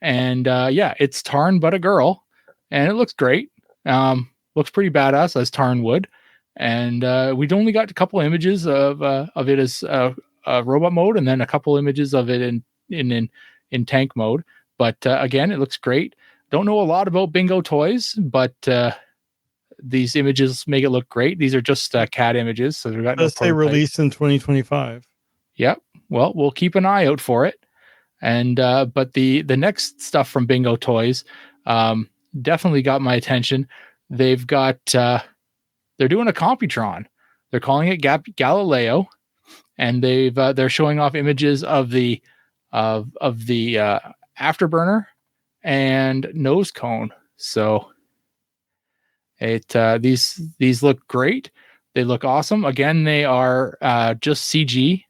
and yeah, it's Tarn but a girl, and it looks great. Looks pretty badass as Tarn would. And we'd only got a couple images of it as robot mode, and then a couple images of it in tank mode. But again, it looks great. Don't know a lot about Bingo Toys, but these images make it look great. These are just CAD images, so they've got Let's say release in 2025. Yep. Well, we'll keep an eye out for it. And but the next stuff from Bingo Toys definitely got my attention. They've got they're doing a Computron. They're calling it Galileo, and they're showing off images of the afterburner and nose cone. So these look great. They look awesome. Again, they are just CG,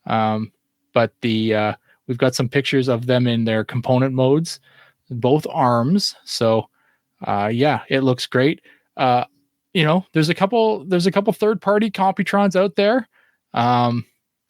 but we've got some pictures of them in their component modes, both arms. So yeah, it looks great. There's a couple third-party Computrons out there.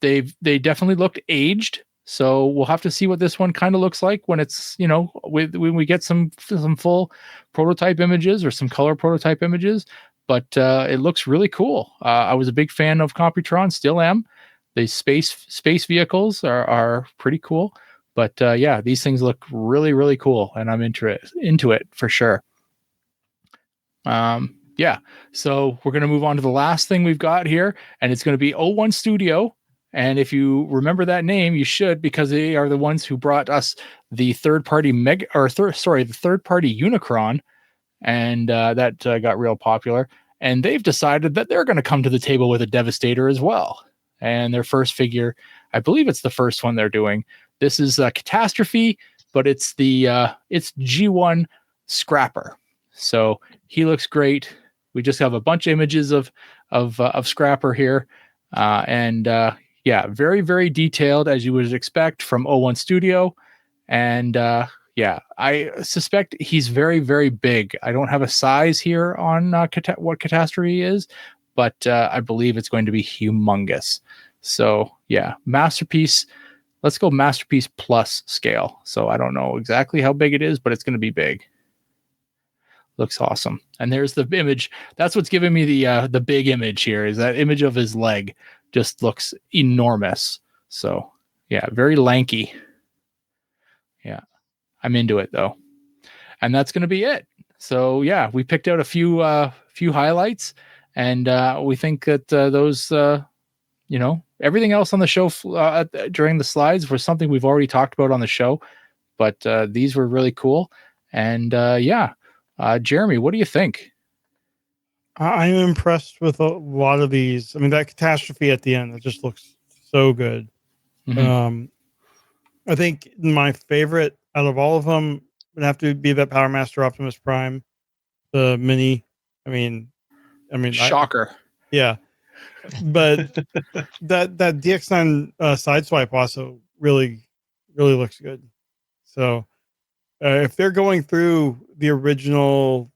They definitely looked aged. So we'll have to see what this one kind of looks like when it's, when we get some full prototype images or some color prototype images. But it looks really cool. I was a big fan of Computron, still am. The space vehicles are pretty cool. But yeah, these things look really, really cool, and I'm into it for sure. Yeah, so we're going to move on to the last thing we've got here, and it's going to be O1 Studio. And if you remember that name, you should, because they are the ones who brought us the third-party the third-party Unicron, and that got real popular. And they've decided that they're going to come to the table with a Devastator as well. And their first figure, I believe it's the first one they're doing. This is a Catastrophe, but it's it's G1 Scrapper. So he looks great. We just have a bunch of images of Scrapper here, and yeah, very, very detailed, as you would expect from O1 Studio. And yeah, I suspect he's very, very big. I don't have a size here on what Catastrophe is, but I believe it's going to be humongous. So yeah, Masterpiece. Let's go Masterpiece Plus scale. So I don't know exactly how big it is, but it's going to be big. Looks awesome. And there's the image. That's what's giving me the big image here, is that image of his leg. Just looks enormous. So yeah, very lanky. Yeah, I'm into it though. And that's going to be it. So yeah, we picked out a few highlights, and we think that those everything else on the show during the slides was something we've already talked about on the show, but these were really cool. And yeah, Jeremy, what do you think? I'm impressed with a lot of these. I mean, that Catastrophe at the end, it just looks so good. Mm-hmm. I think my favorite out of all of them would have to be that Power Master Optimus Prime, the mini. I mean, Shocker. Yeah, but that DX9 sideswipe also really looks good. So if they're going through the original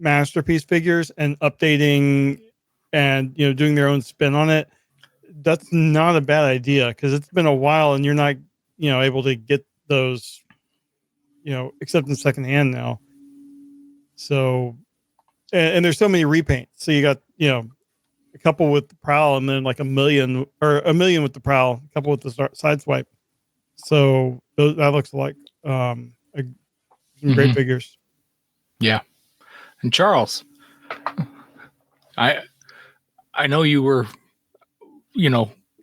Masterpiece figures and updating and doing their own spin on it, that's not a bad idea, because it's been a while and you're not able to get those except in secondhand now. So and there's so many repaints, so you got a couple with the prowl, and then like a million with the prowl, a couple with the side swipe. So that looks like some great figures. Yeah. And Charles, I know you were,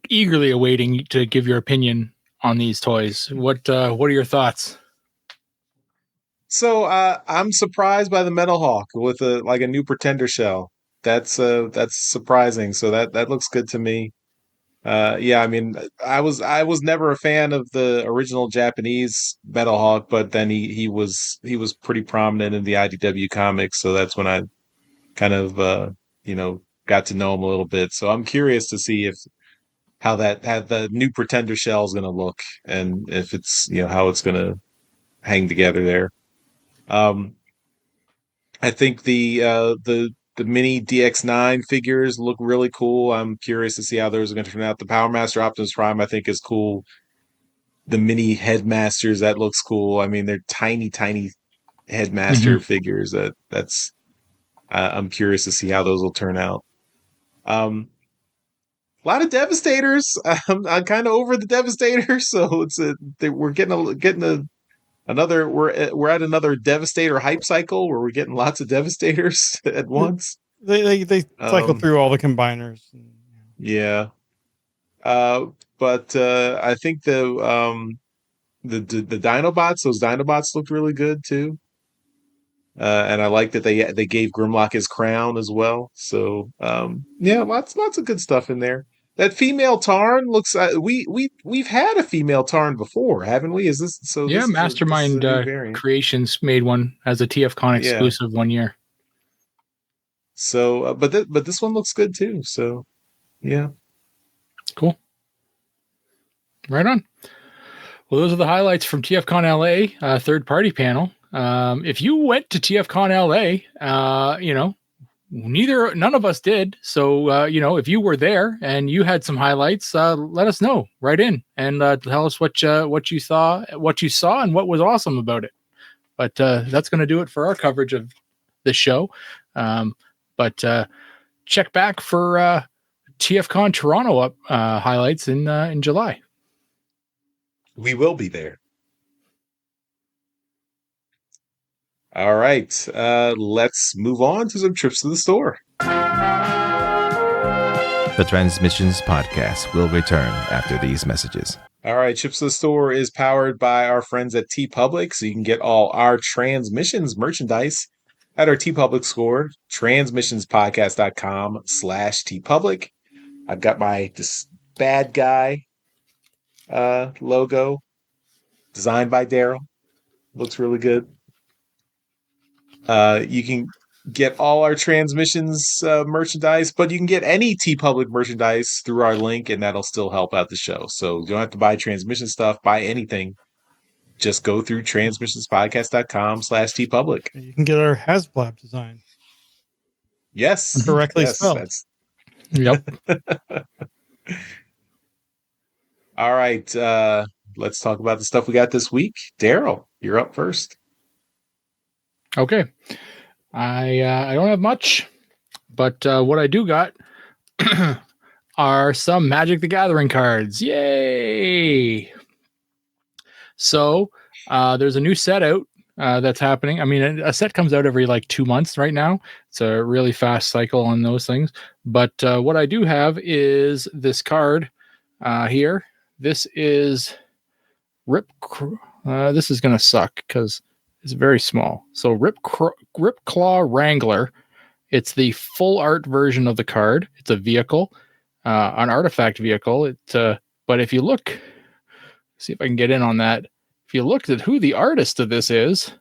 eagerly awaiting to give your opinion on these toys. What are your thoughts? So I'm surprised by the Metal Hawk with a new Pretender shell. That's surprising. So that looks good to me. Yeah, I mean, I was never a fan of the original Japanese Metal Hawk, but then he was pretty prominent in the IDW comics, so that's when I kind of got to know him a little bit. So I'm curious to see how the new Pretender shell is going to look, and if it's how it's going to hang together there. I think the mini DX9 figures look really cool. I'm curious to see how those are going to turn out. The Power Master Optimus Prime, I think, is cool. The mini Headmasters, that looks cool. I mean, they're tiny Headmaster figures. That's I'm curious to see how those will turn out. A lot of Devastators. I'm kind of over the Devastators, so we're getting another. We're at another Devastator hype cycle where we're getting lots of Devastators at once. They cycle through all the combiners. Yeah. But I think the Dinobots, those Dinobots looked really good too. And I like that they gave Grimlock his crown as well. So yeah, lots of good stuff in there. That female Tarn looks. We've had a female Tarn before, haven't we? Is this so? Yeah, this Mastermind is a new variant. Creations made one as a TFcon exclusive 1 year. So, but this one looks good too. So, yeah, cool. Right on. Well, those are the highlights from TFcon LA third party panel. If you went to TFcon LA, none of us did. So, if you were there and you had some highlights, let us know. Write in and tell us what you saw, and what was awesome about it. But that's going to do it for our coverage of the show. But check back for TFcon Toronto highlights in July. We will be there. All right, let's move on to some trips to the store. The Transmissions Podcast will return after these messages. All right, Trips to the Store is powered by our friends at TeePublic, so you can get all our Transmissions merchandise at our TeePublic store, transmissionspodcast.com/TeePublic. I've got my bad guy logo designed by Daryl. Looks really good. You can get all our Transmissions merchandise, but you can get any TeePublic merchandise through our link, and that'll still help out the show. So you don't have to buy Transmission stuff, buy anything. Just go through transmissionspodcast.com/TeePublic. You can get our HasBlab design. Yes. Correctly spelled. Yep. All right. Let's talk about the stuff we got this week. Daryl, you're up first. Okay. I don't have much, but what I do got are some Magic the Gathering cards. Yay! So there's a new set out that's happening. I mean, a set comes out every 2 months right now. It's a really fast cycle on those things. But what I do have is this card here. This is this is going to suck because it's very small. So Ripclaw Wrangler. It's the full art version of the card. It's a vehicle, an artifact vehicle. But if you look, see if I can get in on that. If you look at who the artist of this is,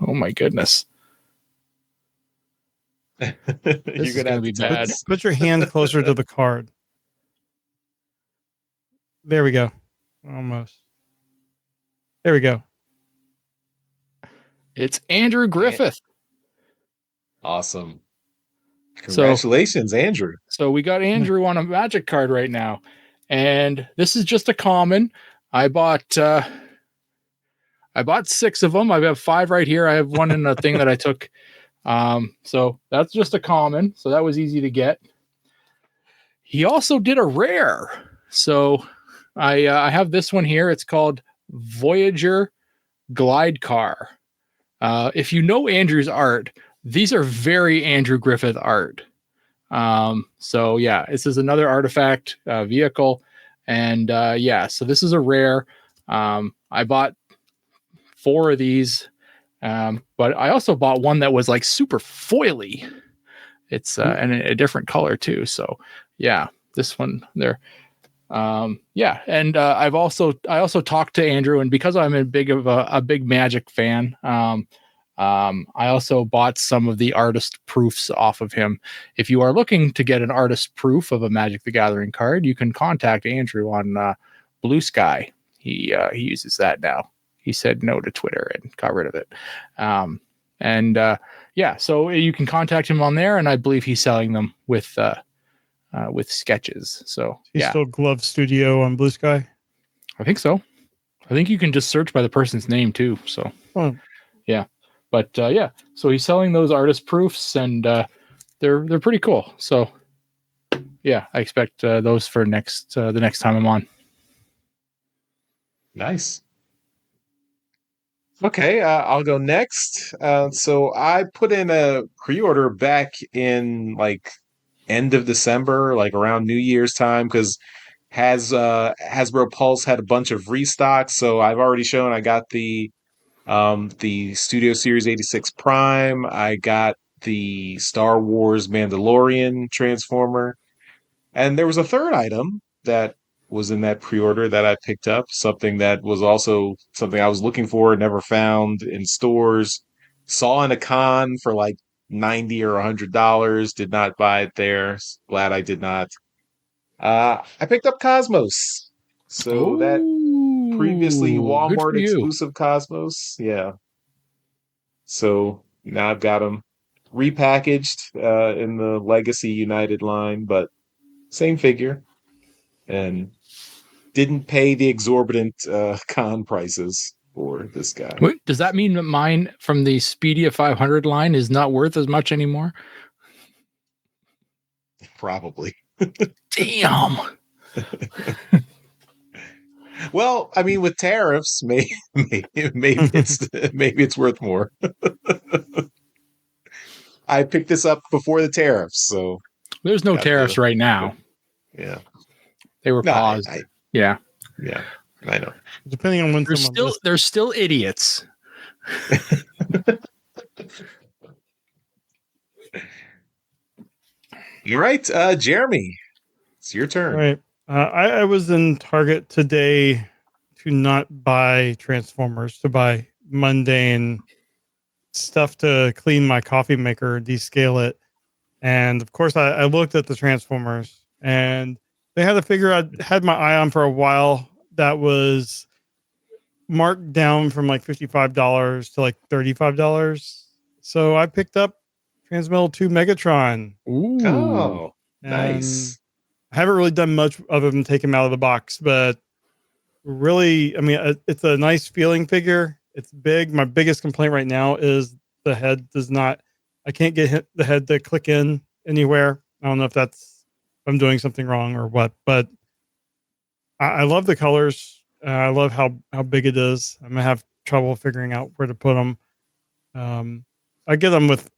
oh my goodness. This is going to be bad. Put your hand closer to the card. There we go. Almost. There we go. It's Andrew Griffith. Awesome. Congratulations, Andrew. So we got Andrew on a Magic card right now. And this is just a common. I bought 6 of them. I have 5 right here. I have one in a thing that I took So that's just a common. So that was easy to get. He also did a rare. So I have this one here. It's called Voyager Glide Car. If you know Andrew's art, these are very Andrew Griffith art. So yeah, this is another artifact vehicle. And yeah, so this is a rare. I bought 4 of these. But I also bought one that was like super foily. It's and a different color too. So yeah, this one there. Yeah, and I also talked to Andrew, and because I'm a big Magic fan, I also bought some of the artist proofs off of him. If you are looking to get an artist proof of a Magic the Gathering card, you can contact Andrew on Blue Sky. He uses that now. He said no to Twitter and got rid of it. Yeah, so you can contact him on there, and I believe he's selling them with sketches. So He's still Glove Studio on Blue Sky. I think so. I think you can just search by the person's name too. So yeah, but yeah, so he's selling those artist proofs, and they're pretty cool. So yeah, I expect those for the next time I'm on. Nice. Okay, I'll go next. So I put in a pre-order back in like end of December, like around New Year's time, because Hasbro Pulse had a bunch of restocks. So I've already shown I got the Studio Series 86 Prime. I got the Star Wars Mandalorian Transformer, and there was a third item that was in that pre-order that I picked up, something that was also something I was looking for, never found in stores, saw in a con for like $90 or $100, did not buy it there. Glad I did not. I picked up Cosmos. So that previously Walmart exclusive Cosmos. Yeah. So now I've got them repackaged in the Legacy United line, but same figure. And didn't pay the exorbitant con prices for this guy. Wait, does that mean that mine from the Speedia 500 line is not worth as much anymore? Probably. Damn. Well, I mean, with tariffs, maybe it's worth more. I picked this up before the tariffs, so there's no tariffs right now. Yeah, they were paused. Yeah, I know. Depending on when they're still idiots. You're right, Jeremy. It's your turn. All right. I was in Target today to not buy Transformers, to buy mundane stuff to clean my coffee maker, descale it. And of course, I looked at the Transformers, and they had a figure I had my eye on for a while that was marked down from like $55 to like $35. So I picked up Transmetal 2 Megatron. Ooh. Oh, nice. I haven't really done much other than take him out of the box, but really, I mean, it's a nice feeling figure. It's big. My biggest complaint right now is the head I can't get the head to click in anywhere. I don't know if I'm doing something wrong or what, but I love the colors. I love how big it is. I'm gonna have trouble figuring out where to put them. I get them with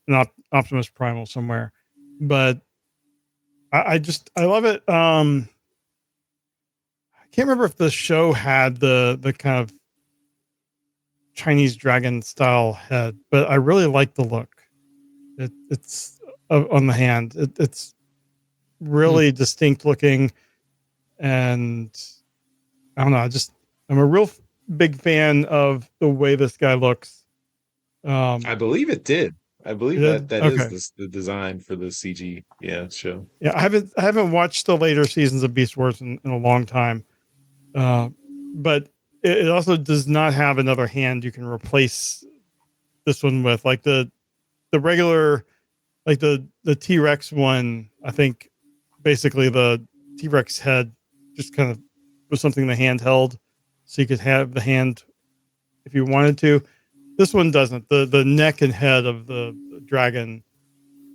an Optimus Primal somewhere, but I love it. I can't remember if the show had the kind of Chinese dragon style head, but I really like the look. It's on the hand. It's really distinct looking, and I don't know. I'm a real big fan of the way this guy looks. I believe it did. I believe that okay. is the design for the CG show. Yeah, I haven't watched the later seasons of Beast Wars in a long time, but it also does not have another hand you can replace this one with, like the regular, like the T-Rex one. I think basically the T-Rex head just kind of was something the hand held, so you could have the hand if you wanted to. This one doesn't. The neck and head of the dragon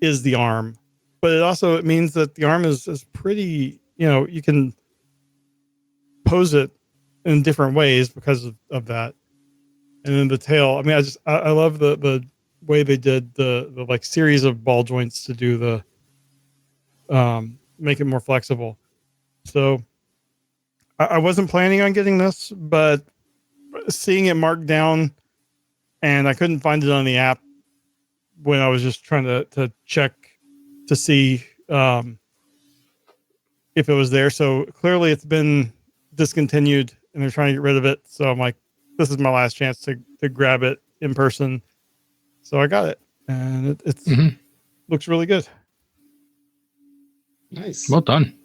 is the arm, but it means that the arm is pretty. You can pose it in different ways because of that. And then the tail. I mean, I love the way they did the like series of ball joints to do the make it more flexible. So I wasn't planning on getting this, but seeing it marked down, and I couldn't find it on the app when I was just trying to check to see if it was there. So clearly it's been discontinued and they're trying to get rid of it. So I'm like, this is my last chance to grab it in person. So I got it, and it's looks really good. Nice. Well done.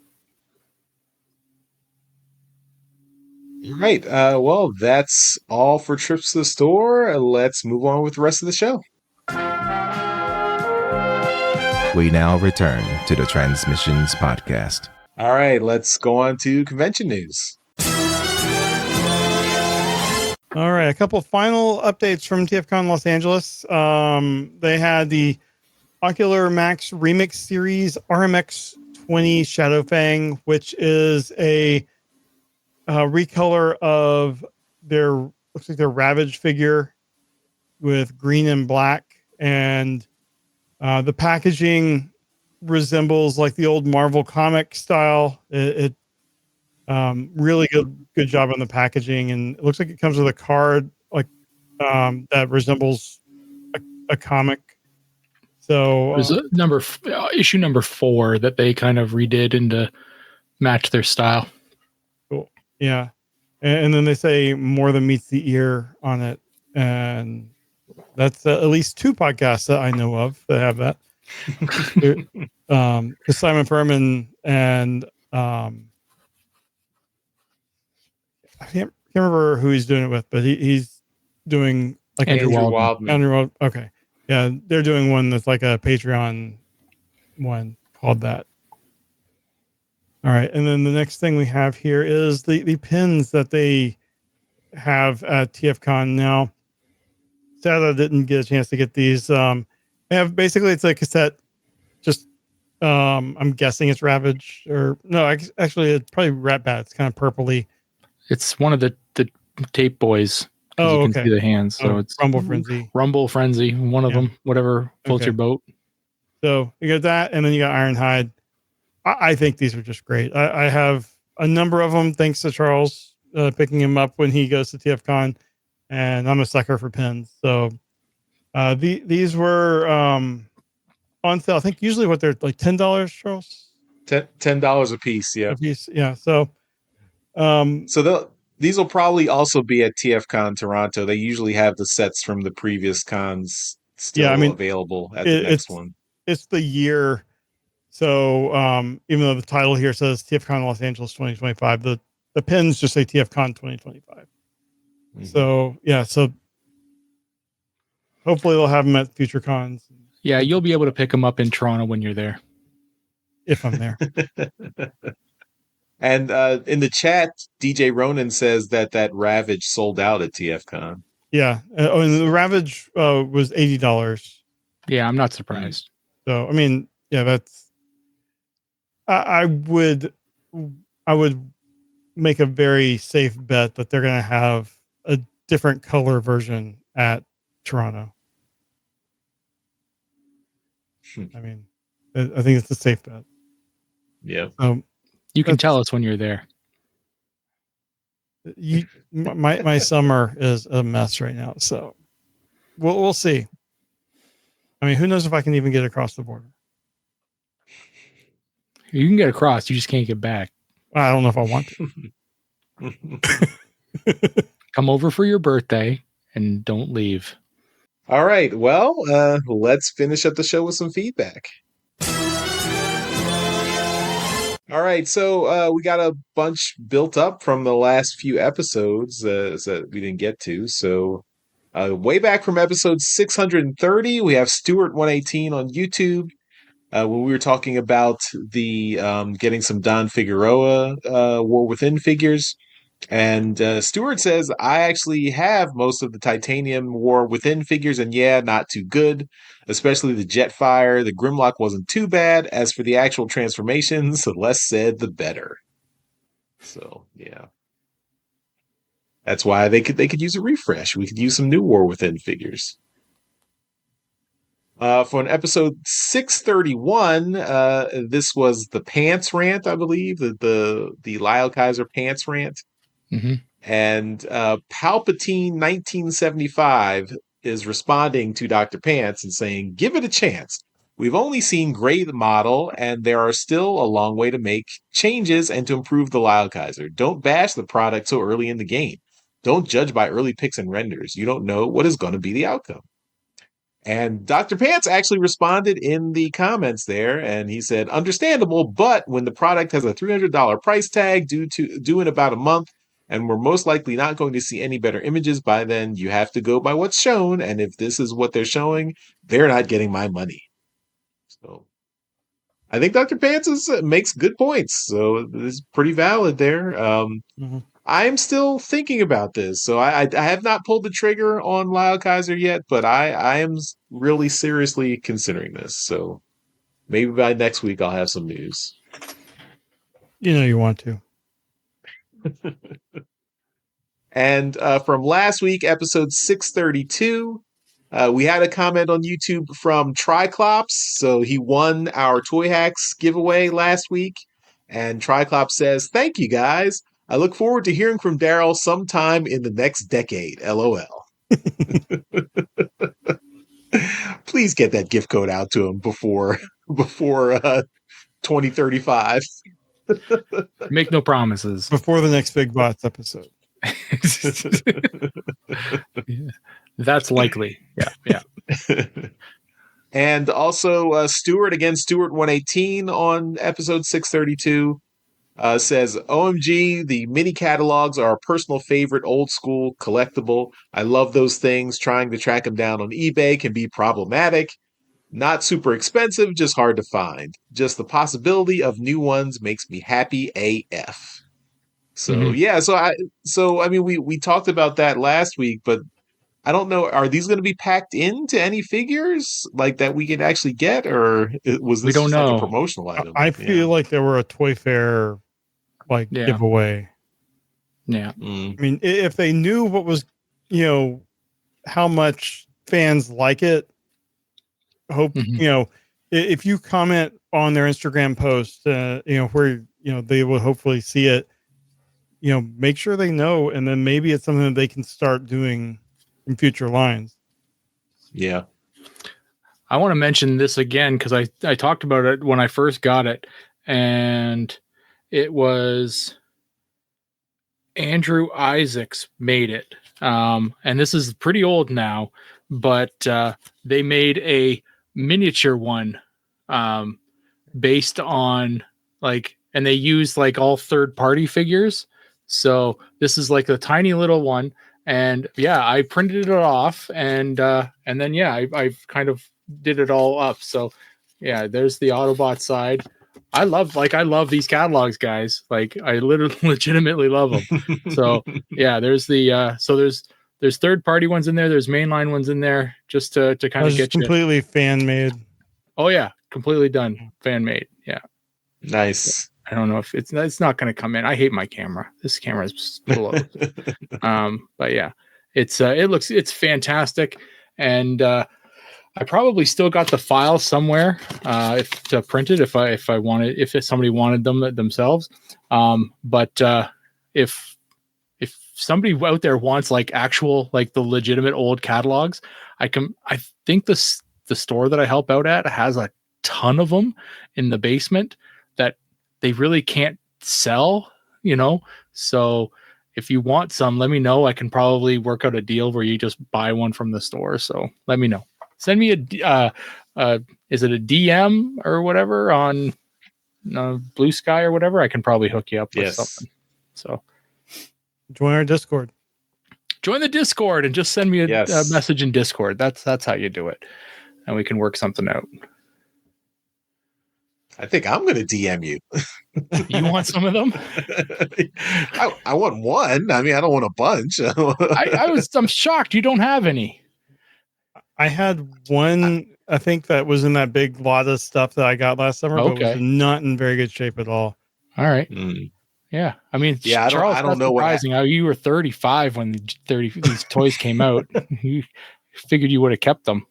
All right. Well, that's all for trips to the store. Let's move on with the rest of the show. We now return to the Transmissions podcast. All right. Let's go on to convention news. All right, a couple final updates from TFcon Los Angeles. They had the Ocular Max Remix Series RMX 20 Shadow Fang, which is a recolor of looks like their Ravage figure with green and black, and the packaging resembles like the old Marvel comic style. It really good job on the packaging, and it looks like it comes with a card like that resembles a comic. So There's issue number 4 that they kind of redid to match their style. cool. Yeah, and then they say more than meets the ear on it, and that's at least 2 podcasts that I know of that have that. Because Simon Furman and I can't remember who he's doing it with, but he's doing like Andrew Waldman. Waldman. Okay. Yeah, they're doing one that's like a Patreon one called that. All right. And then the next thing we have here is the pins that they have at TFcon now. Sadly, I didn't get a chance to get these. They have basically, it's a cassette. Just, I'm guessing it's Ravage or no, actually it's probably Rat Bat. It's kind of purpley. It's one of the tape boys. Oh, you can see the hands. So it's Rumble Frenzy. Rumble Frenzy, one of them, whatever floats your boat. So you got that, and then you got Ironhide. I think these are just great. I have a number of them thanks to Charles picking him up when he goes to TFcon, and I'm a sucker for pins. So these were on sale. I think usually what they're like $10, Charles. $10 a piece. Yeah. A piece. Yeah. So these will probably also be at TFcon Toronto. They usually have the sets from the previous cons still available at the next one. It's the year. So even though the title here says TFcon Los Angeles 2025, the pins just say TFcon 2025. Mm-hmm. So yeah, so hopefully they'll have them at future cons. Yeah, you'll be able to pick them up in Toronto when you're there. If I'm there. And in the chat, DJ Ronan says that Ravage sold out at TFcon. Yeah. And the Ravage was $80. Yeah, I'm not surprised. So, I mean, yeah, that's... I would make a very safe bet that they're going to have a different color version at Toronto. I mean, I think it's a safe bet. Yeah. You can tell us when you're there. My summer is a mess right now, so we'll see. I mean, who knows if I can even get across the border? You can get across, you just can't get back. I don't know if I want to. Come over for your birthday and don't leave. All right. Well, let's finish up the show with some feedback. All right, so we got a bunch built up from the last few episodes that we didn't get to. So way back from episode 630, we have Stuart 118 on YouTube. When we were talking about the getting some Don Figueroa War Within figures. And Stuart says, I actually have most of the Titanium War Within figures, and yeah, not too good. Especially the Jetfire. The Grimlock wasn't too bad. As for the actual transformations, the less said, the better. So, yeah. That's why they could use a refresh. We could use some new War Within figures. For an episode 631, this was the pants rant, I believe, the LioKaiser pants rant. Mm-hmm. And Palpatine 1975 is responding to Dr. Pants and saying, give it a chance. We've only seen gray model, and there are still a long way to make changes and to improve the LioKaiser. Don't bash the product so early in the game. Don't judge by early picks and renders. You don't know what is going to be the outcome. And Dr. Pants actually responded in the comments there, and he said, understandable, but when the product has a $300 price tag due in about a month, and we're most likely not going to see any better images by then, you have to go by what's shown, and if this is what they're showing, they're not getting my money. So I think Dr. Pants makes good points, so it's pretty valid there. I'm still thinking about this, so I have not pulled the trigger on LioKaiser yet, but I am really seriously considering this. So maybe by next week I'll have some news. You know you want to. And from last week, episode 632, we had a comment on YouTube from Triclops. So he won our Toy Hacks giveaway last week. And Triclops says, thank you, guys. I look forward to hearing from Daryl sometime in the next decade. LOL. Please get that gift code out to him before 2035. Make no promises. Before the next Big Bots episode. Yeah, that's likely. Yeah. And also Stuart 118 on episode 632 says, OMG, the mini catalogs are a personal favorite old school collectible. I love those things. Trying to track them down on eBay can be problematic. Not super expensive, just hard to find. Just the possibility of new ones makes me happy AF. So yeah, so I mean we talked about that last week, but I don't know, are these going to be packed into any figures like that we can actually get, or was this just like a promotional item? I feel like there were a Toy Fair giveaway. Yeah. I mean, if they knew what was, how much fans like it, if you comment on their Instagram post, where, they will hopefully see it, make sure they know, and then maybe it's something that they can start doing in future lines. Yeah. I want to mention this again because I talked about it when I first got it, and it was Andrew Isaacs made it. And this is pretty old now, but they made a miniature one based on and they used all third-party figures. So this is like a tiny little one. And yeah, I printed it off and then, I've kind of did it all up. So yeah, there's the Autobot side. I love these catalogs, guys. I legitimately love them. So yeah, there's the, there's third party ones in there. There's mainline ones in there just to kind of get completely fan made. Oh yeah. Completely done. Fan made. Yeah. Nice. I don't know if it's not going to come in. I hate my camera. This camera is below. But yeah, it's fantastic. And, I probably still got the file somewhere, to print it if I wanted, if somebody wanted them themselves. But if somebody out there wants actual, the legitimate old catalogs, I think the store that I help out at has a ton of them in the basement that they really can't sell, so if you want some, let me know. I can probably work out a deal where you just buy one from the store. So let me know. Send me is it a DM or whatever on Blue Sky or whatever? I can probably hook you up with something. So join our Discord. Join the Discord and just send me a message in Discord. That's how you do it. And we can work something out. I think I'm going to DM you. You want some of them? I want one. I mean, I don't want a bunch. I'm shocked you don't have any. I had one, I think that was in that big lot of stuff that I got last summer, but was Okay. not in very good shape at all. All right. Mm. Yeah. I mean, Yeah, Charles, I don't that's know what surprising. How you were 35 when these toys came out. You figured you would have kept them.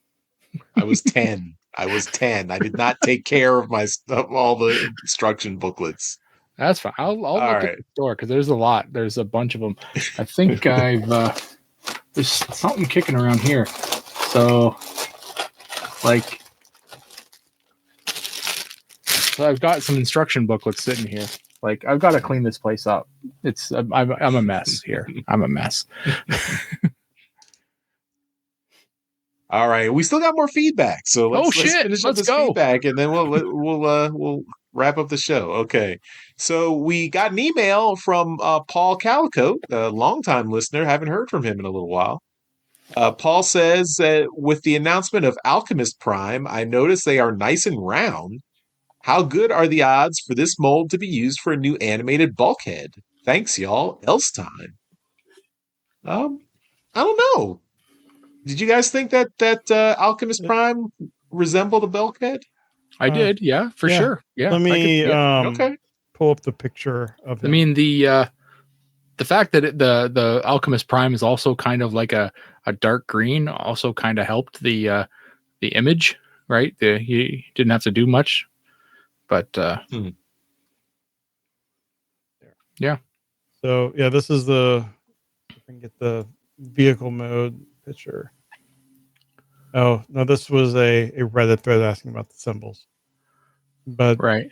I was 10. I did not take care of my stuff, all the instruction booklets. That's fine. I'll look All at right. the store because there's a lot. There's a bunch of them. I think there's something kicking around here. So, I've got some instruction booklets sitting here. Like, I've got to clean this place up. I'm a mess here. I'm a mess. All right, we still got more feedback, so let's finish up this go. feedback, and then we'll wrap up the show. Okay, so we got an email from Paul Calico, a longtime listener. Haven't heard from him in a little while. Paul says, with the announcement of Alchemist Prime, I noticed they are nice and round. How good are the odds for this mold to be used for a new animated Bulkhead? Thanks, y'all. Else time. I don't know. Did you guys think that Alchemist Prime resembled a Bulkhead? I did, yeah, for sure. Yeah. Let me okay. pull up the picture of him. I mean, the fact that the Alchemist Prime is also kind of like a dark green also kind of helped the image, right? You didn't have to do much, but yeah. So yeah, this is I can get the vehicle mode picture. Oh no, this was a Reddit thread asking about the symbols. But right.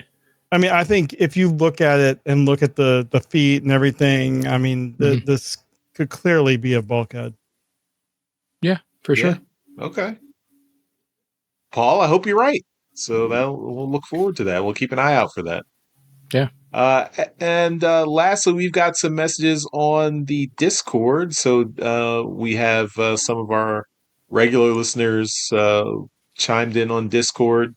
I mean, I think if you look at it and look at the feet and everything, I mean, this could clearly be a Bulkhead. Yeah, for sure. Okay. Paul, I hope you're right. So we'll look forward to that. We'll keep an eye out for that. Yeah. And lastly, we've got some messages on the Discord. So we have some of our regular listeners chimed in on Discord.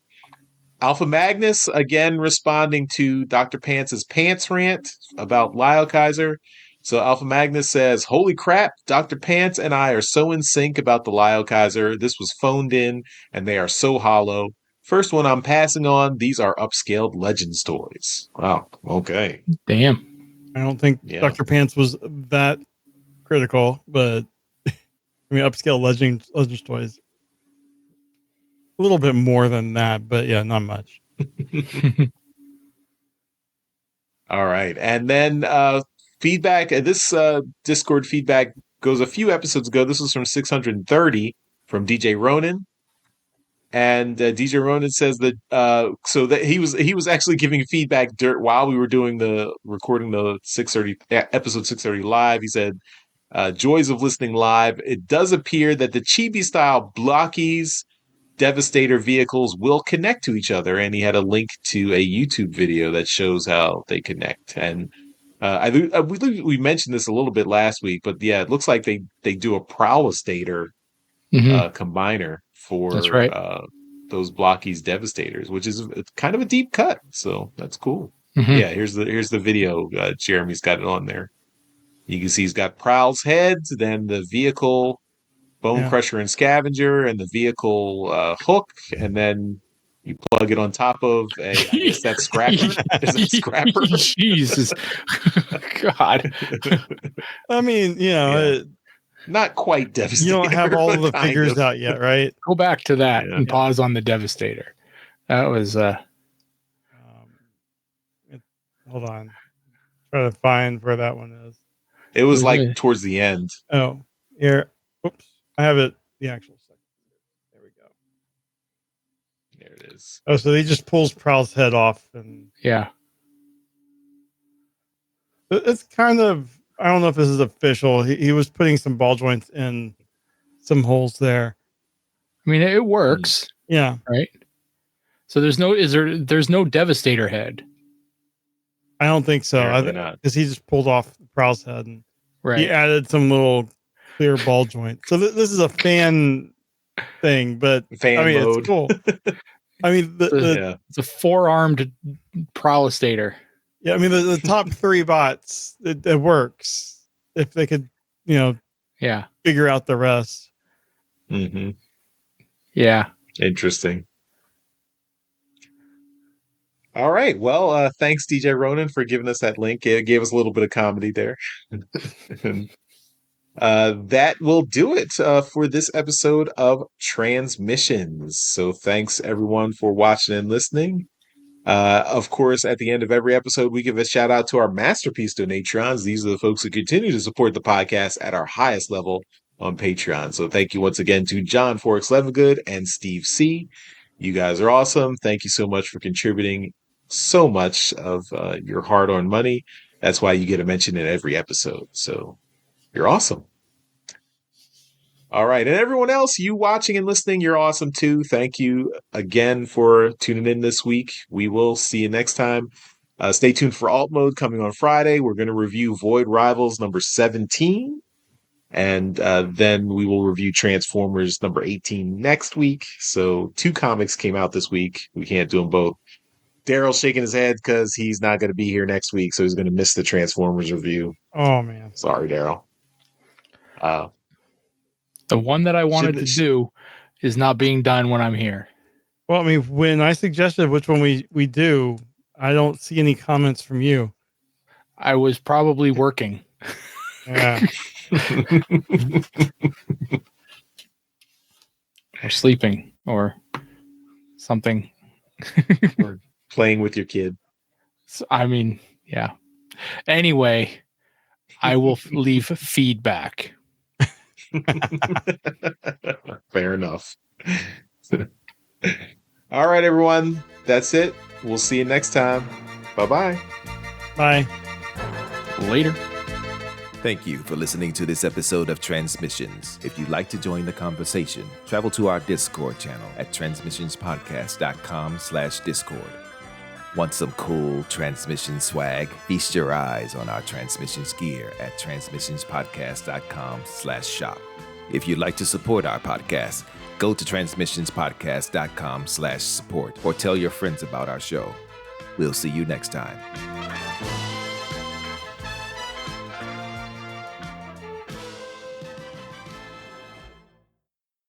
Alpha Magnus, again, responding to Dr. Pants's pants rant about LioKaiser. So Alpha Magnus says, holy crap, Dr. Pants and I are so in sync about the LioKaiser. This was phoned in, and they are so hollow. First one I'm passing on, these are upscaled Legends toys. Wow, okay. Damn. I don't think Dr. Pants was that critical, but I mean, upscale Legends toys. A little bit more than that, but yeah, not much. All right. And then feedback. This Discord feedback goes a few episodes ago. This was from 630 from DJ Ronan. And DJ Ronan says that so that he was actually giving feedback while we were recording the 630 episode 630 live. He said, joys of listening live. It does appear that the chibi style blockies Devastator vehicles will connect to each other, and he had a link to a YouTube video that shows how they connect. And we mentioned this a little bit last week, but yeah, it looks like they do a Prowlestator combiner for that's right. Those Blockies Devastators, which is kind of a deep cut, so that's cool. Mm-hmm. Yeah, here's the video. Jeremy's got it on there. You can see he's got Prowl's heads, then the vehicle Bone Crusher and Scavenger, and the vehicle hook, and then you plug it on top of I guess that's Scrapper. Is it Scrapper? Jesus. God. I mean, not quite Devastator. You don't have all of the figures out yet, right? Go back to that and pause on the Devastator. That was hold on. Try to find where that one is. It was like towards the end. Oh, here. Oops. I have it. The actual second. There we go. There it is. Oh, so he just pulls Prowl's head off, and it's kind of. I don't know if this is official. He was putting some ball joints in some holes there. I mean, it works. Yeah. Right. So there's no Devastator head. I don't think so. Because he just pulled off Prowl's head, and he added some little clear ball joint. So this is a fan thing, but fan mode. It's cool. I mean, It's a four-armed prowlestator. yeah, I mean, the top three bots, it works if they could, Yeah. figure out the rest. Mm-hmm. Yeah. Interesting. All right. Well, thanks, DJ Ronan, for giving us that link. It gave us a little bit of comedy there. That will do it for this episode of Transmissions. So thanks, everyone, for watching and listening. Of course, at the end of every episode, we give a shout out to our masterpiece donatrons. These are the folks who continue to support the podcast at our highest level on Patreon. So thank you once again to John Forex Levengood and Steve C. You guys are awesome. Thank you so much for contributing so much of your hard-earned money. That's why you get a mention in every episode. So you're awesome. All right. And everyone else, you watching and listening, you're awesome too. Thank you again for tuning in this week. We will see you next time. Stay tuned for Alt Mode coming on Friday. We're going to review Void Rivals number 17. And then we will review Transformers number 18 next week. So 2 comics came out this week. We can't do them both. Daryl's shaking his head because he's not going to be here next week. So he's going to miss the Transformers review. Oh, man. Sorry, Daryl. The one that I wanted to do is not being done when I'm here. Well, I mean, when I suggested which one we do, I don't see any comments from you. I was probably working. Yeah. Or sleeping or something. Or playing with your kid. So, I mean, yeah. Anyway, I will leave feedback. Fair enough. All right, everyone. That's it. We'll see you next time. Bye-bye. Bye. Later. Thank you for listening to this episode of Transmissions. If you'd like to join the conversation, travel to our Discord channel at transmissionspodcast.com/Discord. Want some cool transmission swag? Feast your eyes on our transmissions gear at transmissionspodcast.com/shop. If you'd like to support our podcast, go to transmissionspodcast.com/support or tell your friends about our show. We'll see you next time.